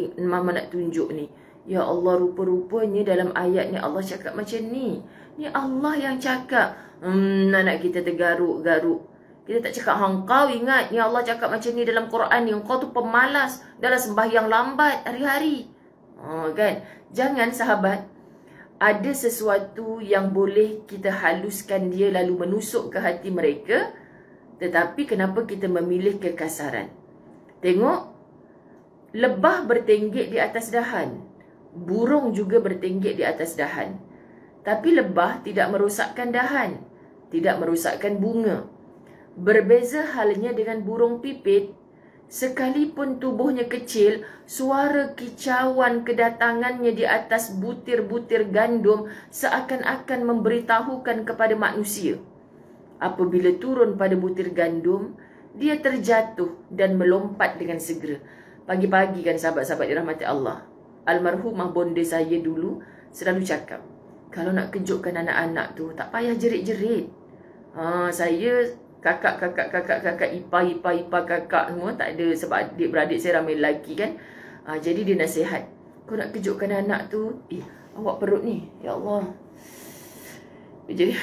S1: tunjuk ni. Ya Allah, rupa-rupanya dalam ayat ni Allah cakap macam ni. Ni Allah yang cakap. Anak kita tergaruk-garuk. Kita tak cakap, kau ingat, ya Allah cakap macam ni dalam Quran ni. Kau tu pemalas dalam sembahyang lambat hari-hari. Kan? Jangan, sahabat. Ada sesuatu yang boleh kita haluskan dia lalu menusuk ke hati mereka. Tetapi kenapa kita memilih kekasaran? Tengok. Lebah bertenggek di atas dahan. Burung juga bertenggek di atas dahan. Tapi lebah tidak merosakkan dahan. Tidak merosakkan bunga. Berbeza halnya dengan burung pipit. Sekalipun tubuhnya kecil, suara kicauan kedatangannya di atas butir-butir gandum seakan-akan memberitahukan kepada manusia. Apabila turun pada butir gandum, dia terjatuh dan melompat dengan segera. Pagi-pagi kan, sahabat-sahabat dirahmati Allah, almarhumah bonda saya dulu selalu cakap, kalau nak kejutkan anak-anak tu, tak payah jerit-jerit. Saya kakak, ipar kakak semua tak ada, sebab adik-beradik saya ramai lelaki kan. Jadi dia nasihat, kau nak kejutkan anak tu, awak perut ni, ya Allah, jadi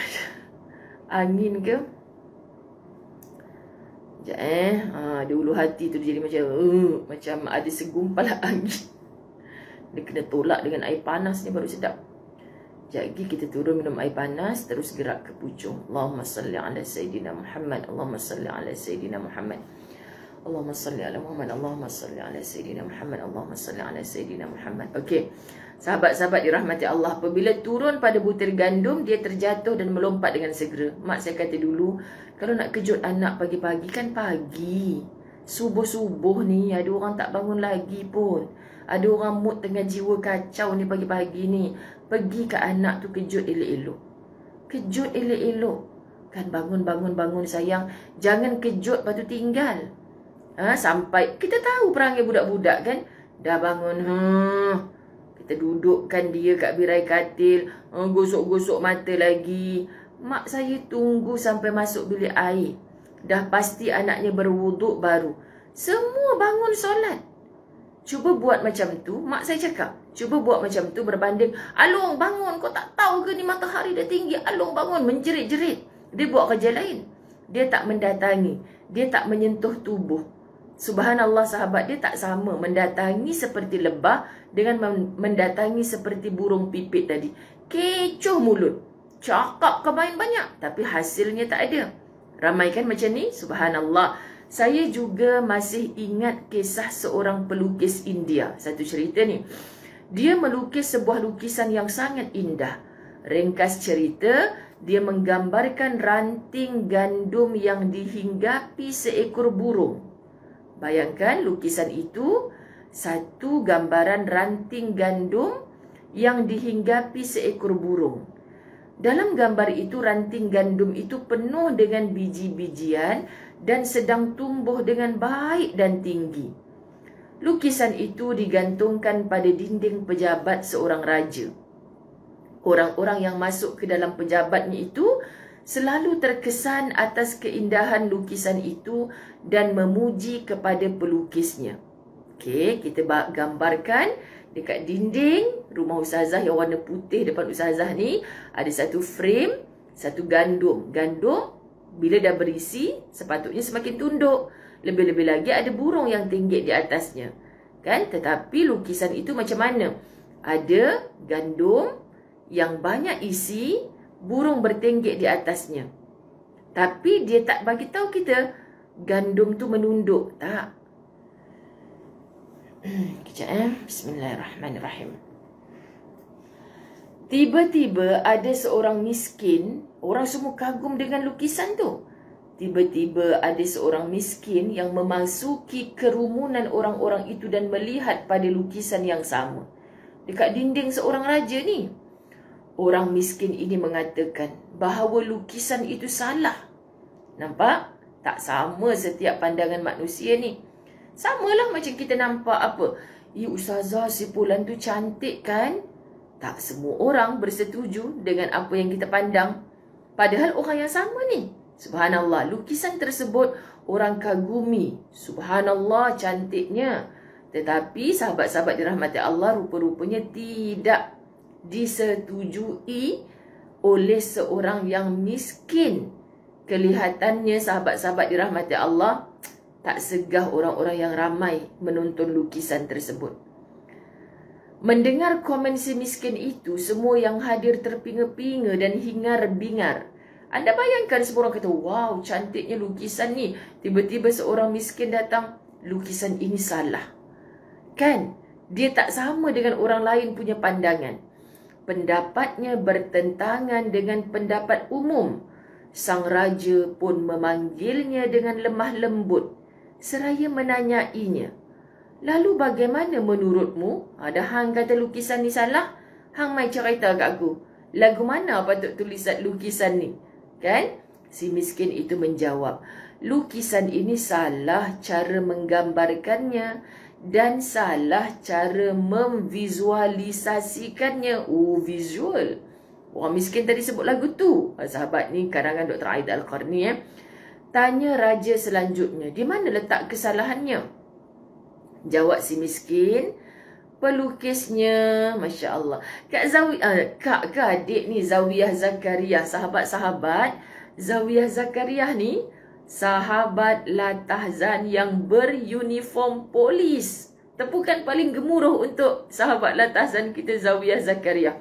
S1: angin ke? Sekejap di ulu hati tu dia jadi macam ada segumpal angin. Dia kena tolak dengan air panas ni baru sedap. Jadi kita turun minum air panas, terus gerak ke pucung. Allahumma salli ala Sayyidina Muhammad. Allahumma salli ala Sayyidina Muhammad. Allahumma salli ala Muhammad. Allahumma salli ala Sayyidina Muhammad. Allahumma salli ala Sayyidina Muhammad. Okey. Sahabat-sahabat dirahmati Allah, apabila turun pada butir gandum, dia terjatuh dan melompat dengan segera. Mak saya kata dulu, kalau nak kejut anak pagi-pagi kan pagi. Subuh-subuh ni ada orang tak bangun lagi pun. Ada orang mood tengah jiwa kacau ni pagi-pagi ni. Pergi ke anak tu kejut elok-elok. Kejut elok-elok. Kan bangun sayang. Jangan kejut lepas tu tinggal. Sampai kita tahu perangai budak-budak kan. Dah bangun. Kita dudukkan dia kat birai katil. Gosok-gosok mata lagi. Mak saya tunggu sampai masuk bilik air. Dah pasti anaknya berwuduk baru. Semua bangun solat. Cuba buat macam tu, mak saya cakap. Cuba buat macam tu berbanding, Along bangun, kau tak tahu ke ni matahari dah tinggi. Along bangun, menjerit-jerit. Dia buat kerja lain. Dia tak mendatangi. Dia tak menyentuh tubuh. Subhanallah sahabat, dia tak sama mendatangi seperti lebah dengan mendatangi seperti burung pipit tadi. Kecoh mulut. cakap main banyak, tapi hasilnya tak ada. Ramai kan macam ni? Subhanallah. Saya juga masih ingat kisah seorang pelukis India. Satu cerita ni. Dia melukis sebuah lukisan yang sangat indah. Ringkas cerita, dia menggambarkan ranting gandum yang dihinggapi seekor burung. Bayangkan lukisan itu, satu gambaran ranting gandum yang dihinggapi seekor burung. Dalam gambar itu, ranting gandum itu penuh dengan biji-bijian dan sedang tumbuh dengan baik dan tinggi. Lukisan itu digantungkan pada dinding pejabat seorang raja. Orang-orang yang masuk ke dalam pejabatnya itu selalu terkesan atas keindahan lukisan itu dan memuji kepada pelukisnya. Okey, kita gambarkan dekat dinding rumah ustazah yang warna putih depan ustazah ni, ada satu frame, satu gandum. Gandum bila dah berisi sepatutnya semakin tunduk. Lebih-lebih lagi ada burung yang tinggi di atasnya. Kan? Tetapi lukisan itu macam mana? Ada gandum yang banyak isi, burung bertenggek di atasnya. Tapi dia tak bagi tahu kita gandum tu menunduk. Tak. Kejap Bismillahirrahmanirrahim. Tiba-tiba ada seorang miskin, orang semua kagum dengan lukisan tu. Tiba-tiba ada seorang miskin yang memasuki kerumunan orang-orang itu dan melihat pada lukisan yang sama. Dekat dinding seorang raja ni. Orang miskin ini mengatakan bahawa lukisan itu salah. Nampak? Tak sama setiap pandangan manusia ni. Samalah macam kita nampak apa? Ustazah si Fulan tu cantik kan? Tak semua orang bersetuju dengan apa yang kita pandang. Padahal orang yang sama ni. Subhanallah, lukisan tersebut orang kagumi. Subhanallah, cantiknya. Tetapi sahabat-sahabat dirahmati Allah rupa-rupanya tidak disetujui oleh seorang yang miskin. Kelihatannya sahabat-sahabat dirahmati Allah tak segah orang-orang yang ramai menonton lukisan tersebut. Mendengar komen si miskin itu, semua yang hadir terpinga-pinga dan hingar-bingar. Anda bayangkan semua orang kata, wow, cantiknya lukisan ni. Tiba-tiba seorang miskin datang, lukisan ini salah. Kan? Dia tak sama dengan orang lain punya pandangan. Pendapatnya bertentangan dengan pendapat umum. Sang raja pun memanggilnya dengan lemah lembut seraya menanyainya. Lalu bagaimana menurutmu? Ada hang kata lukisan ni salah? Hang mai cerita kat aku. Lagu mana patut tulisan lukisan ni? Kan? Si miskin itu menjawab, lukisan ini salah cara menggambarkannya dan salah cara memvisualisasikannya. Oh, visual. Orang miskin tadi sebut lagu tu. Sahabat ni karangan Dr. Aid Al-Qarni. Tanya raja selanjutnya, di mana letak kesalahannya? Jawab si miskin, pelukisnya, Masya Allah. Kak ke adik ni, Zawiyah Zakaria. Sahabat-sahabat, Zawiyah Zakaria ni sahabat Latahzan yang beruniform polis. Tepukan paling gemuruh untuk sahabat Latahzan kita, Zawiyah Zakaria.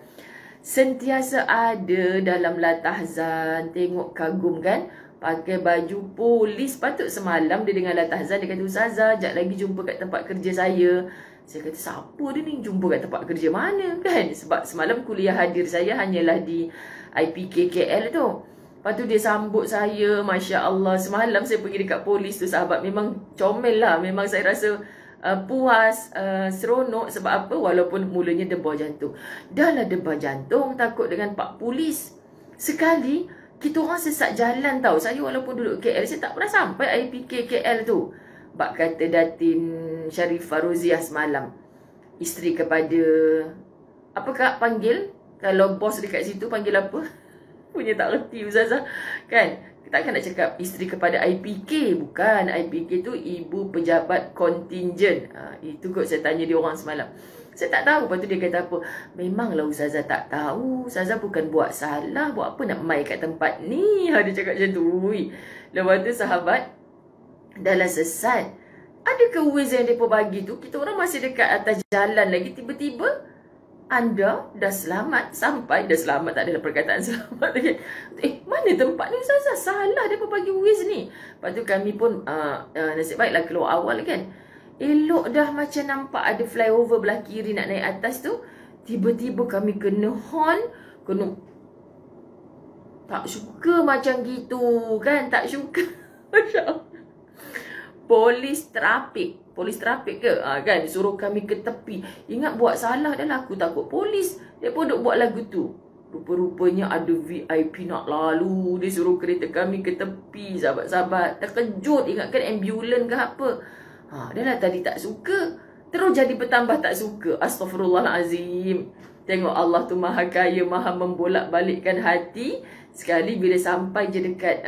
S1: Sentiasa ada dalam Latahzan. Tengok kagum kan? Pakai baju polis. Patut semalam dia dengan Latahzan, dia kata, Ustazah, sekejap lagi jumpa kat tempat kerja saya. Saya kata, siapa dia ni? Jumpa kat tempat kerja mana kan? Sebab semalam kuliah hadir saya hanyalah di IPK KL tu. Lepas tu dia sambut saya, Masya Allah. Semalam saya pergi dekat polis tu, sahabat, memang comel lah. Memang saya rasa puas, seronok. Sebab apa? Walaupun mulanya debar jantung. Dah lah debar jantung, takut dengan pak polis. Sekali, kita orang sesak jalan tau. Saya walaupun duduk KL, saya tak pernah sampai IPK KL tu. Bak kata Datin Sharifah Roziah semalam, isteri kepada, apa kak panggil? Kalau bos dekat situ panggil apa? Punya tak reti Ustazah. Kan? Takkan nak cakap isteri kepada IPK. Bukan. IPK tu Ibu Pejabat Kontinjen. Itu kot saya tanya dia orang semalam. Saya tak tahu. Lepas tu dia kata apa? Memanglah Ustazah tak tahu. Ustazah bukan buat salah. Buat apa nak mai kat tempat ni? Dia cakap macam tu. Lepas tu sahabat, dahlah sesat. Adakah ways yang mereka bagi tu? Kita orang masih dekat atas jalan lagi. Tiba-tiba anda dah selamat sampai, dah selamat tak ada perkataan selamat lagi. Mana tempat ni Ustazah? Salah dia bagi Wiz ni. Lepas tu kami pun nasib baiklah keluar awal kan. Elok dah macam nampak ada flyover belah kiri nak naik atas tu. Tiba-tiba kami kena horn, kena tak suka macam gitu kan, tak suka. Masya Allah. Polis trafik ke? Kan suruh kami ke tepi. Ingat buat salah dah lah, aku takut polis. Dia pun duk buat lagu tu. Rupa-rupanya ada VIP nak lalu. Dia suruh kereta kami ke tepi. Sahabat-sahabat terkejut, ingatkan ambulan ke apa. Dah lah tadi tak suka, terus jadi bertambah tak suka. Astaghfirullahalazim. Tengok Allah tu maha kaya, maha membolak-balikkan hati. Sekali bila sampai je dekat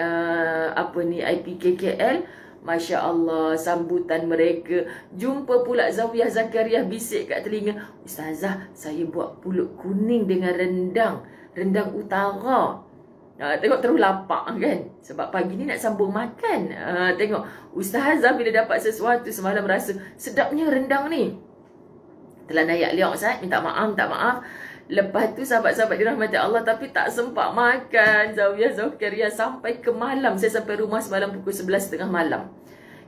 S1: IPKKL, Masya Allah, sambutan mereka. Jumpa pula Zawiyah Zakariah bisik kat telinga, Ustazah, saya buat pulut kuning dengan rendang utara. Tengok terus lapar kan, sebab pagi ni nak sambung makan. Tengok Ustazah bila dapat sesuatu semalam rasa sedapnya rendang ni. Telah naik liok Ustaz, minta maaf. Lepas tu sahabat-sahabat dirahmati Allah, tapi tak sempat makan Zawiyah Zakariah sampai ke malam. Saya sampai rumah semalam pukul 11.30 malam.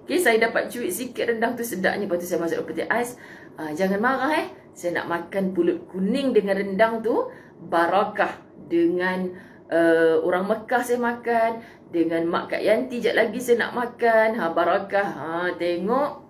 S1: Okay, saya dapat cuit sikit rendang tu sedapnya. Lepas tu saya masuk peti ais. Jangan marah saya nak makan pulut kuning dengan rendang tu. Barakah. Dengan orang Mekah saya makan. Dengan Mak Kak Yanti sekejap lagi saya nak makan. Barakah. Tengok.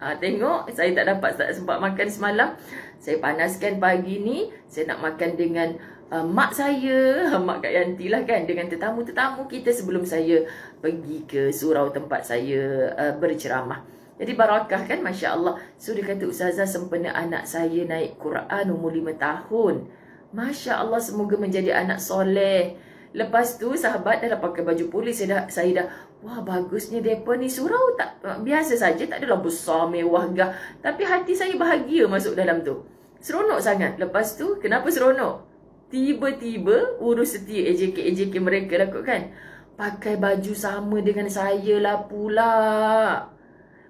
S1: Saya tak sempat makan semalam. Saya panaskan pagi ni. Saya nak makan dengan mak saya, Mak Kak Yanti lah kan. Dengan tetamu-tetamu kita sebelum saya pergi ke surau tempat saya berceramah. Jadi barakah kan, Masya Allah. So dia kata, Ustazah sempena anak saya naik Quran umur 5 tahun. Masya Allah, semoga menjadi anak soleh. Lepas tu sahabat dah pakai baju polis. Saya dah wah bagusnya mereka ni surau tak biasa saja, tak adalah besar mewah gah, tapi hati saya bahagia masuk dalam tu. Seronok sangat. Lepas tu kenapa seronok? Tiba-tiba urus setia AJK mereka lah kot kan. Pakai baju sama dengan saya lah pula.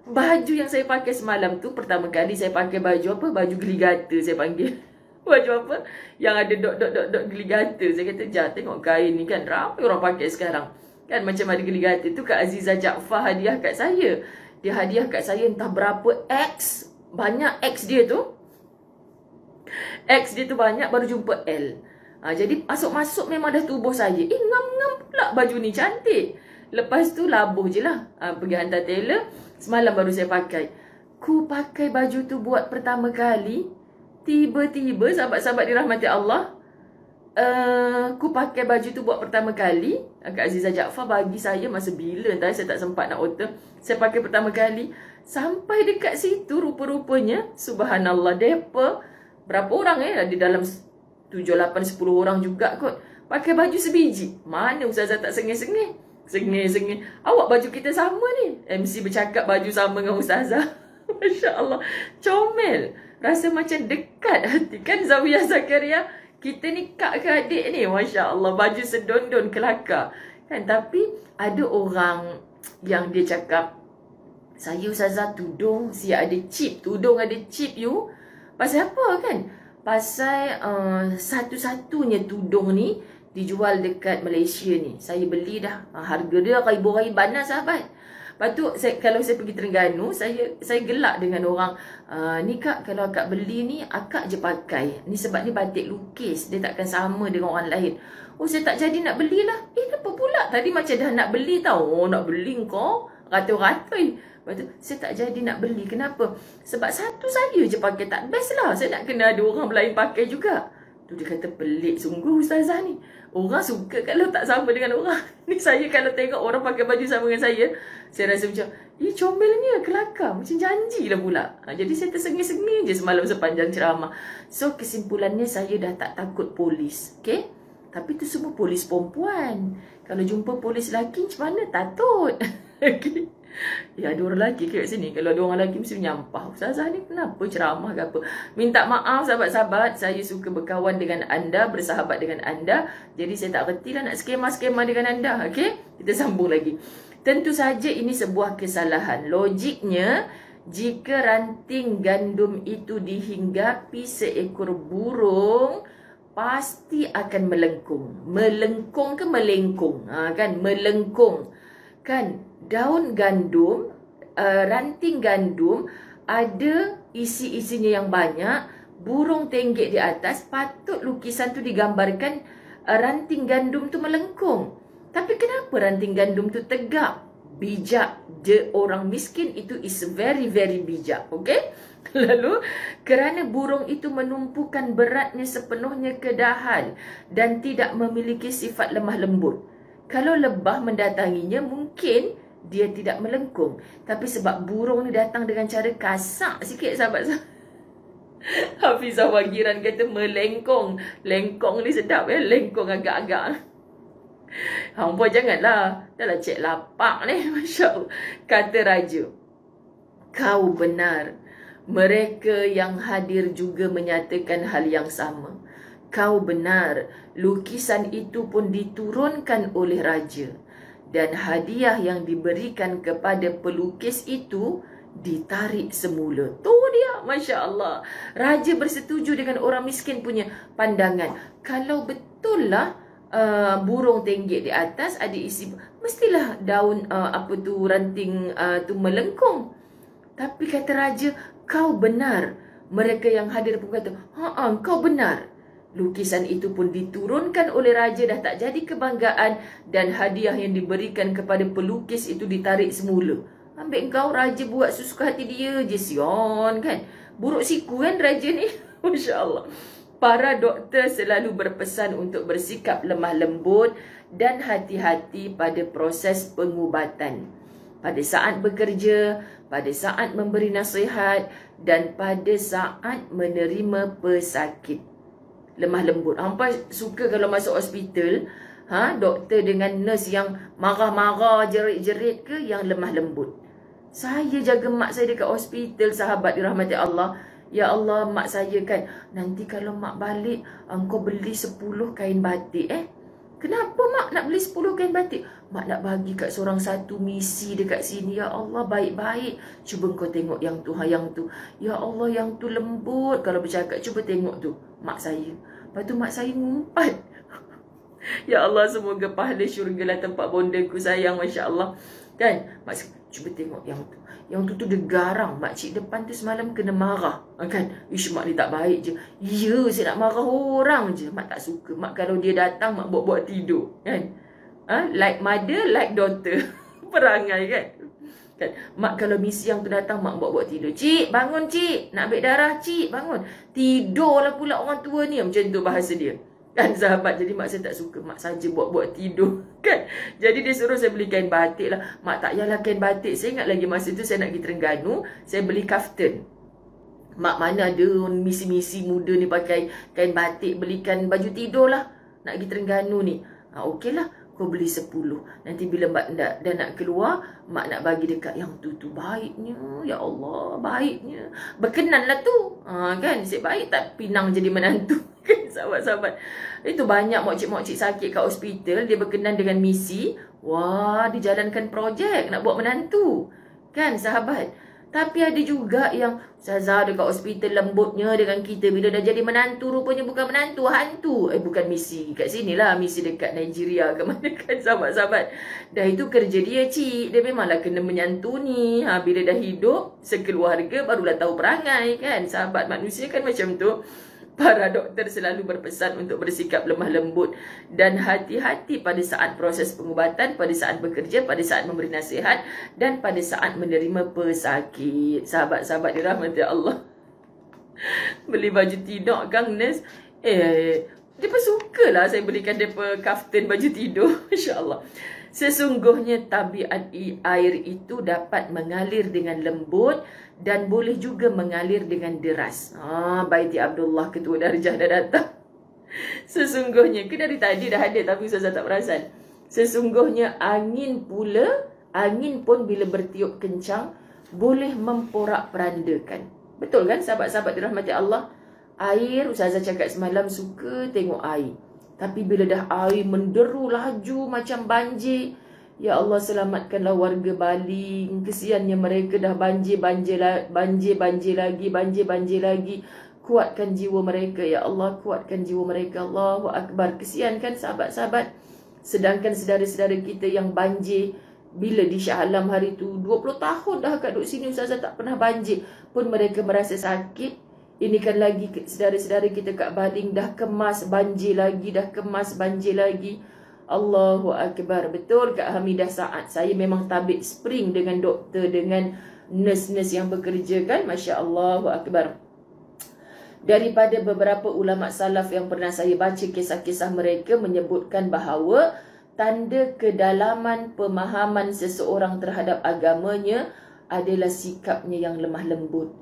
S1: Baju yang saya pakai semalam tu pertama kali saya pakai baju apa? Baju geligata saya panggil. Baju apa? Yang ada dot geligata. Saya kata, Jah, tengok kain ni kan. Ramai orang pakai sekarang. Kan macam ada geligata tu Kak Azizah Jaafar hadiah kat saya. Dia hadiah kat saya entah berapa X. Banyak X dia tu. X dia tu banyak, baru jumpa L. Jadi masuk-masuk memang dah tubuh saya. Ngam-ngam pula baju ni cantik. Lepas tu labuh je lah. Pergi hantar tailor. Semalam baru saya pakai. Ku pakai baju tu buat pertama kali. Tiba-tiba sahabat-sahabat dirahmati Allah. Ku pakai baju tu buat pertama kali. Kak Azizah Jaafar bagi saya masa bila entah, saya tak sempat nak order. Saya pakai pertama kali. Sampai dekat situ rupa-rupanya subhanallah, depa berapa orang ada dalam 7, 8, 10 orang juga kot. Pakai baju sebiji. Mana Ustazah tak sengih-sengih? Sengih-sengih. Awak baju kita sama ni. MC bercakap baju sama dengan Ustazah. Masya Allah. Comel. Rasa macam dekat hati. Kan Zawiyah Zakariah? Kita ni kak ke adik ni. Masya Allah. Baju sedondon kelakar. Kan? Tapi ada orang yang dia cakap, saya Ustazah tudung si ada chip. Tudung ada chip you. Pasal apa kan? Pasal satu-satunya tudung ni dijual dekat Malaysia ni. Saya beli dah. Harga dia ribu-riban lah sahabat. Lepas tu kalau saya pergi Terengganu, saya gelak dengan orang. Ni kak, kalau akak beli ni, akak je pakai. Ni sebab ni batik lukis. Dia takkan sama dengan orang lain. Oh, saya tak jadi nak belilah. Kenapa pula? Tadi macam dah nak beli tau. Oh, nak beli kau? Ratus-ratus. Lepas tu, saya tak jadi nak beli. Kenapa? Sebab satu saya je pakai, tak best lah. Saya nak kena ada orang lain pakai juga. Tu dia kata, pelik sungguh Ustazah ni. Orang suka kalau tak sama dengan orang. Ni saya kalau tengok orang pakai baju sama dengan saya rasa macam, comelnya, kelakar. Macam janjilah pula. Jadi saya tersengih-sengih je semalam sepanjang ceramah. So, kesimpulannya saya dah tak takut polis. Okay? Tapi tu semua polis perempuan. Kalau jumpa polis lelaki, macam mana? Takut. Okay? Ya, ada orang lelaki kat sini. Kalau ada orang lelaki mesti menyampah. Ustazah ni kenapa ceramah ke apa? Minta maaf sahabat-sahabat. Saya suka berkawan dengan anda, bersahabat dengan anda. Jadi saya tak reti lah nak skema-skema dengan anda. Okay? Kita sambung lagi. Tentu saja ini sebuah kesalahan. Logiknya, Jika ranting gandum itu dihinggapi seekor burung, pasti akan melengkung. Melengkung ke melengkung? Kan melengkung. Kan daun gandum, ranting gandum ada isi-isinya yang banyak. Burung tenggek di atas, patut lukisan tu digambarkan ranting gandum tu melengkung. Tapi kenapa ranting gandum tu tegak? Bijak. Dia orang miskin itu is very bijak. Okay? Lalu kerana burung itu menumpukan beratnya sepenuhnya ke dahan dan tidak memiliki sifat lemah lembut. Kalau lebah mendatanginya mungkin dia tidak melengkung. Tapi sebab burung ni datang dengan cara kasar sikit sahabat-sahabat. Hafizah Wagiran kata melengkung. Lengkong ni sedap ya. Lengkung agak-agak. Hampa janganlah. Dah lah cek lapak ni. Masya Allah. Kata raja, kau benar. Mereka yang hadir juga menyatakan hal yang sama. Kau benar. Lukisan itu pun diturunkan oleh raja. Dan hadiah yang diberikan kepada pelukis itu ditarik semula. Tu dia, Masya Allah. Raja bersetuju dengan orang miskin punya pandangan. Kalau betul lah burung tenggek di atas ada isi, mestilah daun ranting tu melengkung. Tapi kata raja, kau benar. Mereka yang hadir pun kata, kau benar. Lukisan itu pun diturunkan oleh raja, dah tak jadi kebanggaan, dan hadiah yang diberikan kepada pelukis itu ditarik semula. Ambil kau raja buat sesuka hati dia je, Sion kan. Buruk siku kan raja ni. Masya Allah. Para doktor selalu berpesan untuk bersikap lemah lembut dan hati-hati pada proses pengubatan. Pada saat bekerja, pada saat memberi nasihat dan pada saat menerima pesakit. Lemah lembut. Hampa suka kalau masuk hospital, doktor dengan nurse yang marah-marah, jerit-jerit ke yang lemah lembut. Saya jaga mak saya dekat hospital, sahabat dirahmati Allah. Ya Allah, mak saya kan, nanti kalau mak balik, engkau beli 10 kain batik. Kenapa mak nak beli 10 kain batik? Mak nak bagi kat seorang satu misi dekat sini. Ya Allah, baik-baik. Cuba kau tengok yang tu, yang tu. Ya Allah, yang tu lembut. Kalau bercakap, cuba tengok tu. Mak saya. Lepas tu mak saya ngumpat. Ya Allah, semoga pahala syurga lah tempat bondaku sayang. Masya Allah. Kan? Mak saya, cuba tengok yang tu. Yang tu dia garang. Makcik depan tu semalam kena marah. Kan? Ish, mak ni tak baik je. Ya, saya nak marah orang je. Mak tak suka. Mak kalau dia datang, mak buat-buat tidur. Kan? Like mother, like daughter. Perangai kan? Kan? Mak kalau misi yang tu datang, mak buat-buat tidur. Cik, bangun cik. Nak ambil darah, cik, bangun. Tidurlah pula orang tua ni. Macam tu bahasa dia. Kan sahabat, jadi mak saya tak suka. Mak saja buat-buat tidur. Kan? Jadi dia suruh saya beli kain batik lah. Mak tak payahlah kain batik. Saya ingat lagi masa tu saya nak pergi Terengganu, saya beli kaftan. Mak mana ada misi-misi muda ni pakai kain batik, belikan baju tidur lah. Nak pergi Terengganu ni. Okey lah, kau beli 10. Nanti bila mak dah nak keluar, mak nak bagi dekat yang tu baiknya. Ya Allah, baiknya. Berkenan lah tu. Kan, nasib baik tak pinang jadi menantu. Kan sahabat-sahabat. Itu banyak mokcik-mokcik sakit kat hospital, dia berkenan dengan misi. Wah, dijalankan projek nak buat menantu. Kan sahabat. Tapi ada juga yang Ustazah dekat hospital lembutnya dengan kita, bila dah jadi menantu rupanya bukan menantu, hantu. Bukan misi kat sini lah, misi dekat Nigeria ke mana kan sahabat-sahabat. Dah itu kerja dia cik, dia memanglah kena menyantuni. Bila dah hidup sekeluarga barulah tahu perangai kan. Sahabat manusia kan macam tu. Para doktor selalu berpesan untuk bersikap lemah lembut dan hati-hati pada saat proses pengubatan, pada saat bekerja, pada saat memberi nasihat dan pada saat menerima pesakit. Sahabat-sahabat dirahmati Allah. Beli baju tidur Kang Nes. Dia pun sukalah saya belikan dia kaftan baju tidur. Masya Allah. Sesungguhnya tabiat air itu dapat mengalir dengan lembut dan boleh juga mengalir dengan deras. Baiti Abdullah Ketua Darjah dah datang. Sesungguhnya, ke dari tadi dah ada tapi Ustazah tak perasan. Sesungguhnya angin pun bila bertiup kencang boleh memporak-perandakan. Betul kan sahabat-sahabat dirahmati Allah? Air, Ustazah cakap semalam suka tengok air. Tapi bila dah air menderu laju macam banjir, Ya Allah, selamatkanlah warga Baling. Kesiannya mereka dah banjir lagi. Kuatkan jiwa mereka, ya Allah, kuatkan jiwa mereka. Allahu Akbar. Kesian kan sahabat-sahabat. Sedangkan saudara-saudara kita yang banjir, bila di Shah Alam hari tu 20 tahun dah kat duduk sini, Ustazah tak pernah banjir pun mereka merasa sakit. Ini kan lagi saudara-saudara kita kat Baling dah kemas banjir lagi. Allahu Akbar. Betul Kak Hamidah Saad. Saya memang tabik spring dengan doktor, dengan nurse-nurse yang bekerja kan. Masya Allah, Allahu Akbar. Daripada beberapa ulama salaf yang pernah saya baca kisah-kisah mereka menyebutkan bahawa tanda kedalaman pemahaman seseorang terhadap agamanya adalah sikapnya yang lemah lembut.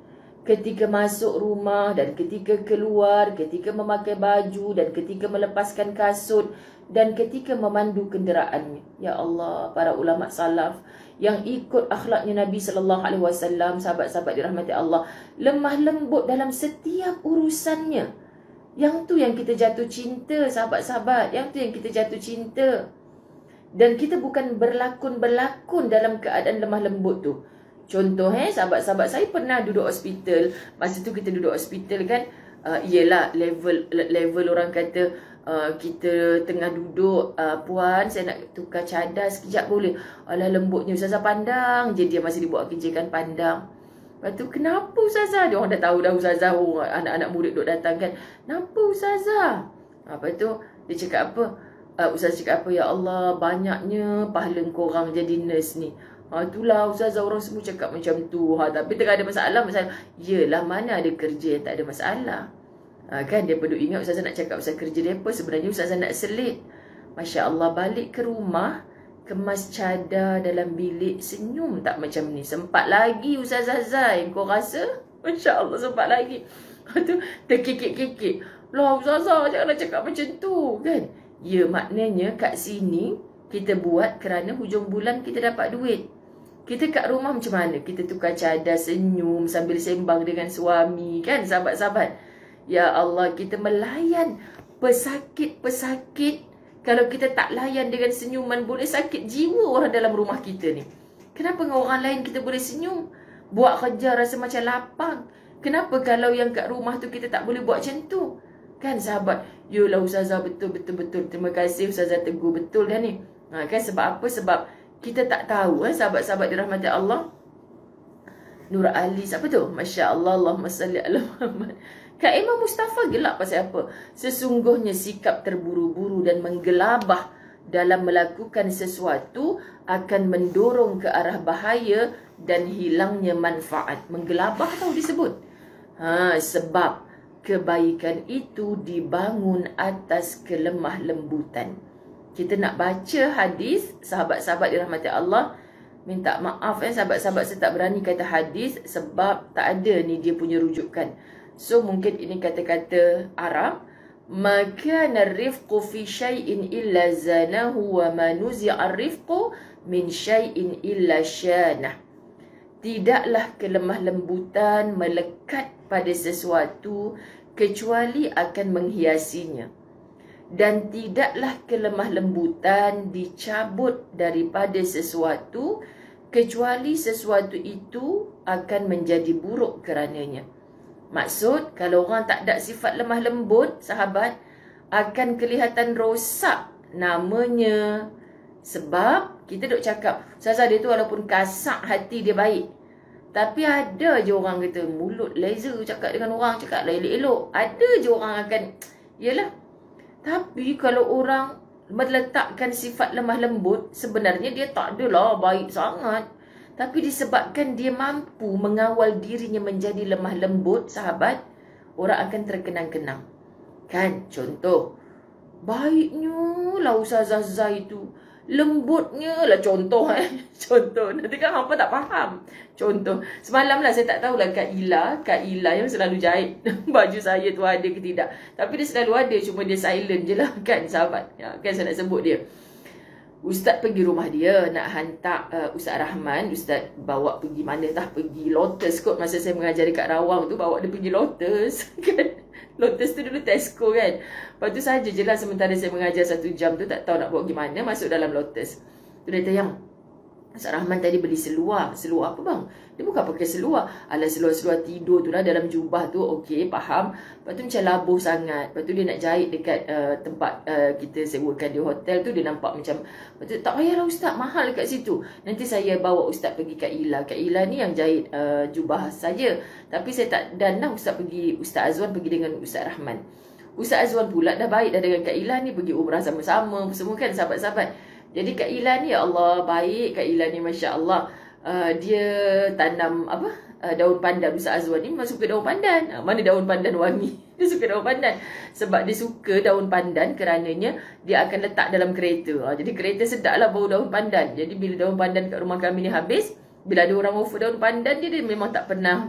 S1: Ketika masuk rumah dan ketika keluar, ketika memakai baju dan ketika melepaskan kasut dan ketika memandu kenderaannya. Ya Allah, para ulama salaf yang ikut akhlaknya Nabi SAW, sahabat-sahabat dirahmati Allah, lemah lembut dalam setiap urusannya. Yang tu yang kita jatuh cinta, sahabat-sahabat. Yang tu yang kita jatuh cinta. Dan kita bukan berlakon-berlakon dalam keadaan lemah lembut tu. Contoh sahabat-sahabat, saya pernah duduk hospital. Masa tu kita duduk hospital kan, ialah level orang kata, kita tengah duduk, puan saya nak tukar cadar sekejap boleh? Alah, lembutnya Ustazah, pandang je dia masih dibuat kerja kan, pandang. Lepas tu, kenapa Ustazah? Dia orang dah tahu dah Ustazah, anak-anak murid duk datang kan, kenapa Ustazah? Lepas tu dia cakap apa? Ustazah cakap apa? Ya Allah, banyaknya pahala korang jadi nurse ni. Itulah Ustazah, orang semua cakap macam tu. Tapi tengah ada masalah. Yelah, mana ada kerja yang tak ada masalah. Kan dia perlu ingat Ustazah nak cakap pasal kerja dia apa. Sebenarnya Ustazah nak selit. Masya Allah, balik ke rumah, kemas cadar dalam bilik, senyum tak macam ni. Sempat lagi Ustazah Zai, kau rasa? Masya Allah, sempat lagi. Lepas tu terkekek-kekek. Lah Ustazah, janganlah cakap macam tu kan. Ya, maknanya kat sini kita buat kerana hujung bulan kita dapat duit. Kita kat rumah macam mana? Kita tukar cadar, senyum sambil sembang dengan suami kan, sahabat-sahabat. Ya Allah, kita melayan pesakit-pesakit. Kalau kita tak layan dengan senyuman, boleh sakit jiwa orang dalam rumah kita ni. Kenapa dengan orang lain kita boleh senyum? Buat kerja rasa macam lapang. Kenapa kalau yang kat rumah tu kita tak boleh buat macam tu? Kan sahabat? Yolah Ustazah, betul-betul. Terima kasih Ustazah tegur, betul dah ni. Kan sebab apa? Sebab kita tak tahu sahabat-sahabat dirahmati Allah. Nur Ali, siapa tu? Masya Allah, Allahumma salli ala Muhammad. Kak Imam Mustafa gelak pasal apa? Sesungguhnya sikap terburu-buru dan menggelabah dalam melakukan sesuatu akan mendorong ke arah bahaya dan hilangnya manfaat. Menggelabah tahu disebut. Sebab kebaikan itu dibangun atas kelemah lembutan. Kita nak baca hadis, sahabat-sahabat dirahmati Allah. Minta maaf sahabat-sahabat, saya tak berani kata hadis sebab tak ada ni dia punya rujukan. So mungkin ini kata-kata Arab. Maka narifqu fi syai'in illa zanahu wa ma nuzi'a rifqu min syai'in illa syanah. Tidaklah kelemah lembutan melekat pada sesuatu kecuali akan menghiasinya. Dan tidaklah kelemah lembutan dicabut daripada sesuatu kecuali sesuatu itu akan menjadi buruk kerananya. Maksud, kalau orang tak ada sifat lemah lembut, sahabat, akan kelihatan rosak namanya. Sebab kita duk cakap, Ustazah dia tu walaupun kasar hati dia baik. Tapi ada je orang kata, mulut laser cakap dengan orang, cakap lah elok-elok. Ada je orang akan, yelah. Tapi kalau orang meletakkan sifat lemah lembut, sebenarnya dia tak adalah baik sangat. Tapi disebabkan dia mampu mengawal dirinya menjadi lemah lembut, sahabat, orang akan terkenang-kenang. Kan? Contoh, baiknya lah Ustazah Zai tu. Lembutnya lah contoh. Contoh. Nanti kan hampa tak faham. Contoh. Semalam lah saya tak tahulah Kak Ila yang selalu jahit baju saya tu ada ke tidak. Tapi dia selalu ada. Cuma dia silent je lah kan sahabat. Kan saya nak sebut dia. Ustaz pergi rumah dia nak hantar Ustaz Rahman. Ustaz bawa pergi mana dah, pergi Lotus kot. Masa saya mengajar dekat Rawang tu, bawa dia pergi Lotus kan. Lotus tu dulu Tesco kan. Lepas tu saja je lah sementara saya mengajar 1 jam tu, tak tahu nak bawa pergi mana, masuk dalam Lotus. Tu dia kata, yang Ustaz Rahman tadi beli seluar. Seluar apa bang? Dia bukan pakai seluar. Alah, seluar-seluar tidur tu lah dalam jubah tu. Okey, faham. Lepas tu macam labuh sangat. Lepas tu dia nak jahit dekat tempat kita sewakan di hotel tu. Dia nampak macam, lepas tu tak payahlah Ustaz, mahal dekat situ. Nanti saya bawa Ustaz pergi Kak Ila. Kak Ila ni yang jahit jubah saja. Tapi saya tak, dan lah Ustaz Azwan pergi dengan Ustaz Rahman. Ustaz Azwan pula dah baik dah dengan Kak Ila ni, pergi umrah sama-sama semua kan, sahabat-sahabat. Jadi Kak Ila ni, ya Allah, baik Kak Ila ni, Masya Allah. Dia tanam daun pandan. Ustaz Azwan ni memang suka daun pandan. Mana daun pandan wangi? Dia suka daun pandan. Sebab dia suka daun pandan kerananya dia akan letak dalam kereta. Jadi kereta sedap lah bau daun pandan. Jadi bila daun pandan kat rumah kami ni habis, bila ada orang offer daun pandan, dia memang tak pernah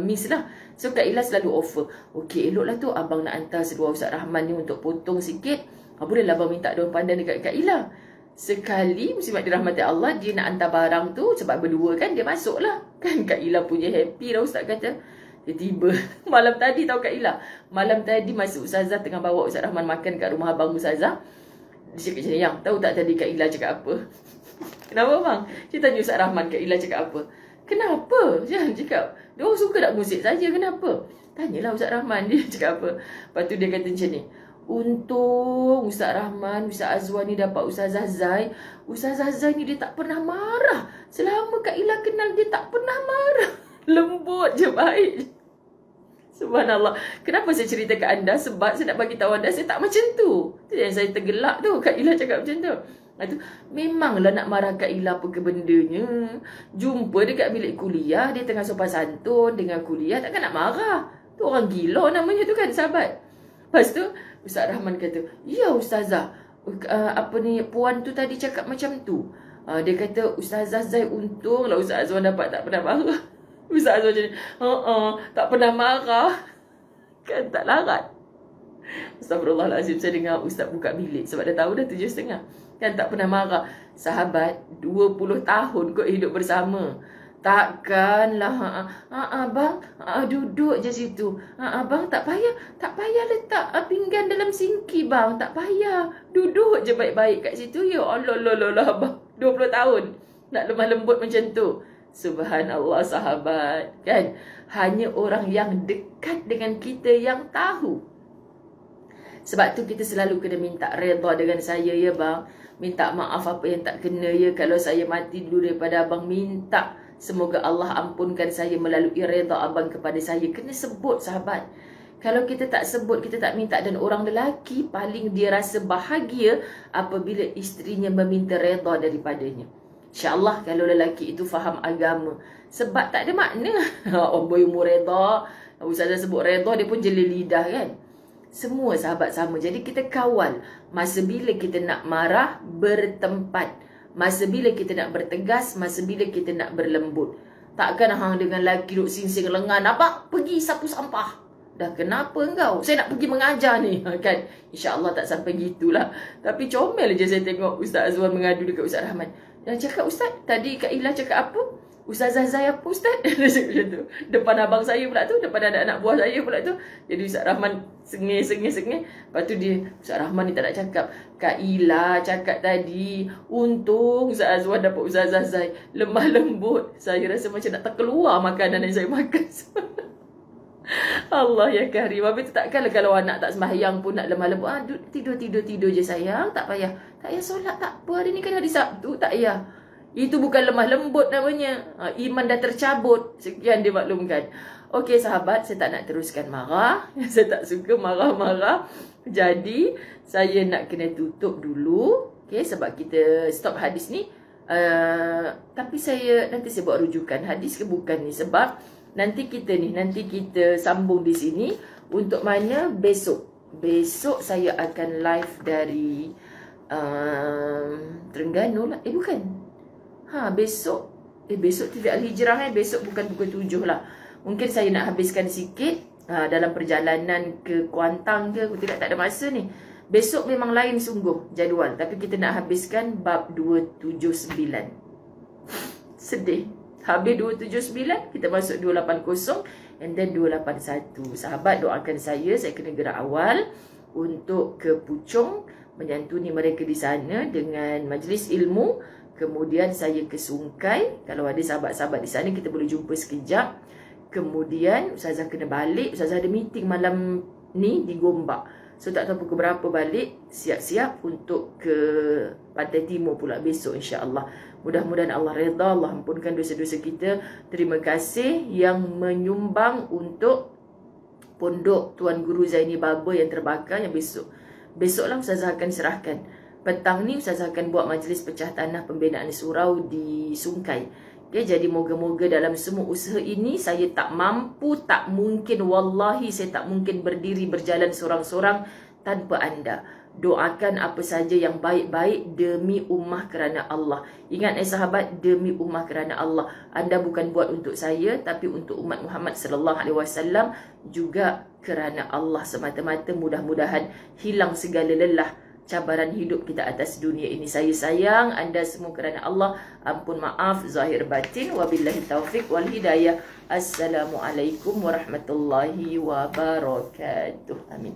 S1: miss lah. So Kak Ila selalu offer. Okey, eloklah tu abang nak hantar seluar Ustaz Rahman ni untuk potong sikit. Bolehlah abang minta daun pandan dekat Kak Ila. Sekali muslimat dirahmati Allah, dia nak hantar barang tu, sebab berdua kan, dia masuk lah. Kan Kak Ila punya happy lah Ustaz kata. Tiba-tiba malam tadi tahu Kak Ila, malam tadi masa Ustazah tengah bawa Ustaz Rahman makan kat rumah abang Ustazah, dia cakap macam ni, yang tahu tak tadi Kak Ila cakap apa? Kenapa bang? Dia tanya Ustaz Rahman, Kak Ila cakap apa? Kenapa? Jangan cakap, dia orang suka nak musik saja, kenapa? Tanyalah Ustaz Rahman, dia cakap apa? Lepas tu dia kata macam ni, untung Ustaz Rahman, Ustaz Azwan ni dapat Ustazah Zai. Ustazah Zai ni dia tak pernah marah. Selama Kak Ila kenal, dia tak pernah marah. Lembut je, baik je. Subhanallah. Kenapa saya cerita ke anda? Sebab saya nak bagi tahu anda, saya tak macam tu. Itu yang saya tergelak tu, Kak Ila cakap macam tu. Itu memanglah nak marah Kak Ila apa ke bendanya. Jumpa dekat bilik kuliah, dia tengah sopan santun dengan kuliah, takkan nak marah. Tu orang gila namanya tu kan, sahabat. Lepas tu Ustaz Rahman kata, ya Ustazah, puan tu tadi cakap macam tu. Dia kata, Ustazah Zai untung lah Ustaz Azwan dapat tak pernah marah. Ustaz Azwan macam ni, tak pernah marah. Kan tak larat. Astagfirullahalazim, saya dengar Ustaz buka bilik sebab dah tahu dah 7:30. Kan tak pernah marah. Sahabat, 20 tahun kot hidup bersama. Takkanlah abang duduk je situ. Abang tak payah letak pinggan dalam sinki bang, tak payah. Duduk je baik-baik kat situ. Ya Allah abang 20 tahun nak lemah lembut macam tu. Subhanallah sahabat, kan? Hanya orang yang dekat dengan kita yang tahu. Sebab tu kita selalu kena minta redha dengan saya, ya bang. Minta maaf apa yang tak kena, ya. Kalau saya mati dulu daripada abang, minta semoga Allah ampunkan saya melalui redha abang kepada saya. Kena sebut sahabat. Kalau kita tak sebut, kita tak minta. Dan orang lelaki paling dia rasa bahagia apabila isterinya meminta redha daripadanya. InsyaAllah kalau lelaki itu faham agama. Sebab tak ada makna orang berumur redha, Ustazah sebut redha, dia pun jeli lidah kan. Semua sahabat sama. Jadi kita kawal. Masa bila kita nak marah, bertempat. Masa bila kita nak bertegas, masa bila kita nak berlembut. Takkan hang dengan lelaki duk sing-sing lengan, abang pergi sapu sampah. Dah kenapa engkau? Saya nak pergi mengajar ni. Kan? InsyaAllah tak sampai gitulah. Tapi comel je saya tengok Ustaz Azwan mengadu dekat Ustaz Rahman. Dan cakap, Ustaz, tadi Kak Ila cakap apa? Ustazah Zai apa Ustaz? Dia cakap macam tu. Depan abang saya pula tu, depan anak-anak buah saya pula tu. Jadi Ustaz Rahman sengih. Lepas tu dia, Ustaz Rahman ni tak nak cakap. Kak Ila cakap tadi, untung Ustaz Azwan dapat Ustazah Zai. Lemah lembut. Saya rasa macam nak terkeluar makanan yang saya makan. Allah ya karim. Habis tu takkanlah kalau anak tak sembahyang pun nak lemah lembut. Tidur je sayang. Tak payah solat, tak apa. Hari ni kan hari Sabtu, tak payah. Itu bukan lemah lembut namanya. Iman dah tercabut. Sekian dimaklumkan. Okey sahabat, saya tak nak teruskan marah. Saya tak suka marah-marah. Jadi, saya nak kena tutup dulu. Okey, sebab kita stop hadis ni. Tapi nanti saya buat rujukan hadis ke bukan ni. Sebab nanti kita sambung di sini. Untuk mana besok. Besok saya akan live dari Terengganu lah. Bukan. Besok tidak Al-Hijrah. Besok bukan pukul 7 lah. Mungkin saya nak habiskan sikit dalam perjalanan ke Kuantan ke. Tak ada masa ni. Besok memang lain sungguh jadual. Tapi kita nak habiskan bab 279. Sedih. Habis 279, kita masuk 280 and then 281. Sahabat doakan saya kena gerak awal untuk ke Puchong menyantuni mereka di sana dengan majlis ilmu. Kemudian saya ke Sungkai. Kalau ada sahabat-sahabat di sana, kita boleh jumpa sekejap. Kemudian Ustazah kena balik. Ustazah ada meeting malam ni di Gombak. So tak tahu pukul berapa balik. Siap-siap untuk ke Pantai Timur pula besok, insya-Allah. Mudah-mudahan Allah redha, Allah ampunkan dosa-dosa kita. Terima kasih yang menyumbang untuk pondok Tuan Guru Zaini Baba yang terbakar yang besok. Besoklah Ustazah akan serahkan. Petang ni Ustazah akan buat majlis pecah tanah pembinaan surau di Sungkai. Okay, jadi moga-moga dalam semua usaha ini saya tak mampu, tak mungkin, wallahi saya tak mungkin berdiri berjalan seorang-seorang tanpa anda. Doakan apa saja yang baik-baik demi ummah kerana Allah. Ingat sahabat, demi ummah kerana Allah. Anda bukan buat untuk saya, tapi untuk umat Muhammad sallallahu alaihi wasallam, juga kerana Allah semata-mata. Mudah-mudahan hilang segala lelah cabaran hidup kita atas dunia ini. Saya sayang anda semua kerana Allah. Ampun maaf zahir batin. Wabillahi taufiq wal hidayah. Assalamualaikum warahmatullahi wabarakatuh. Amin.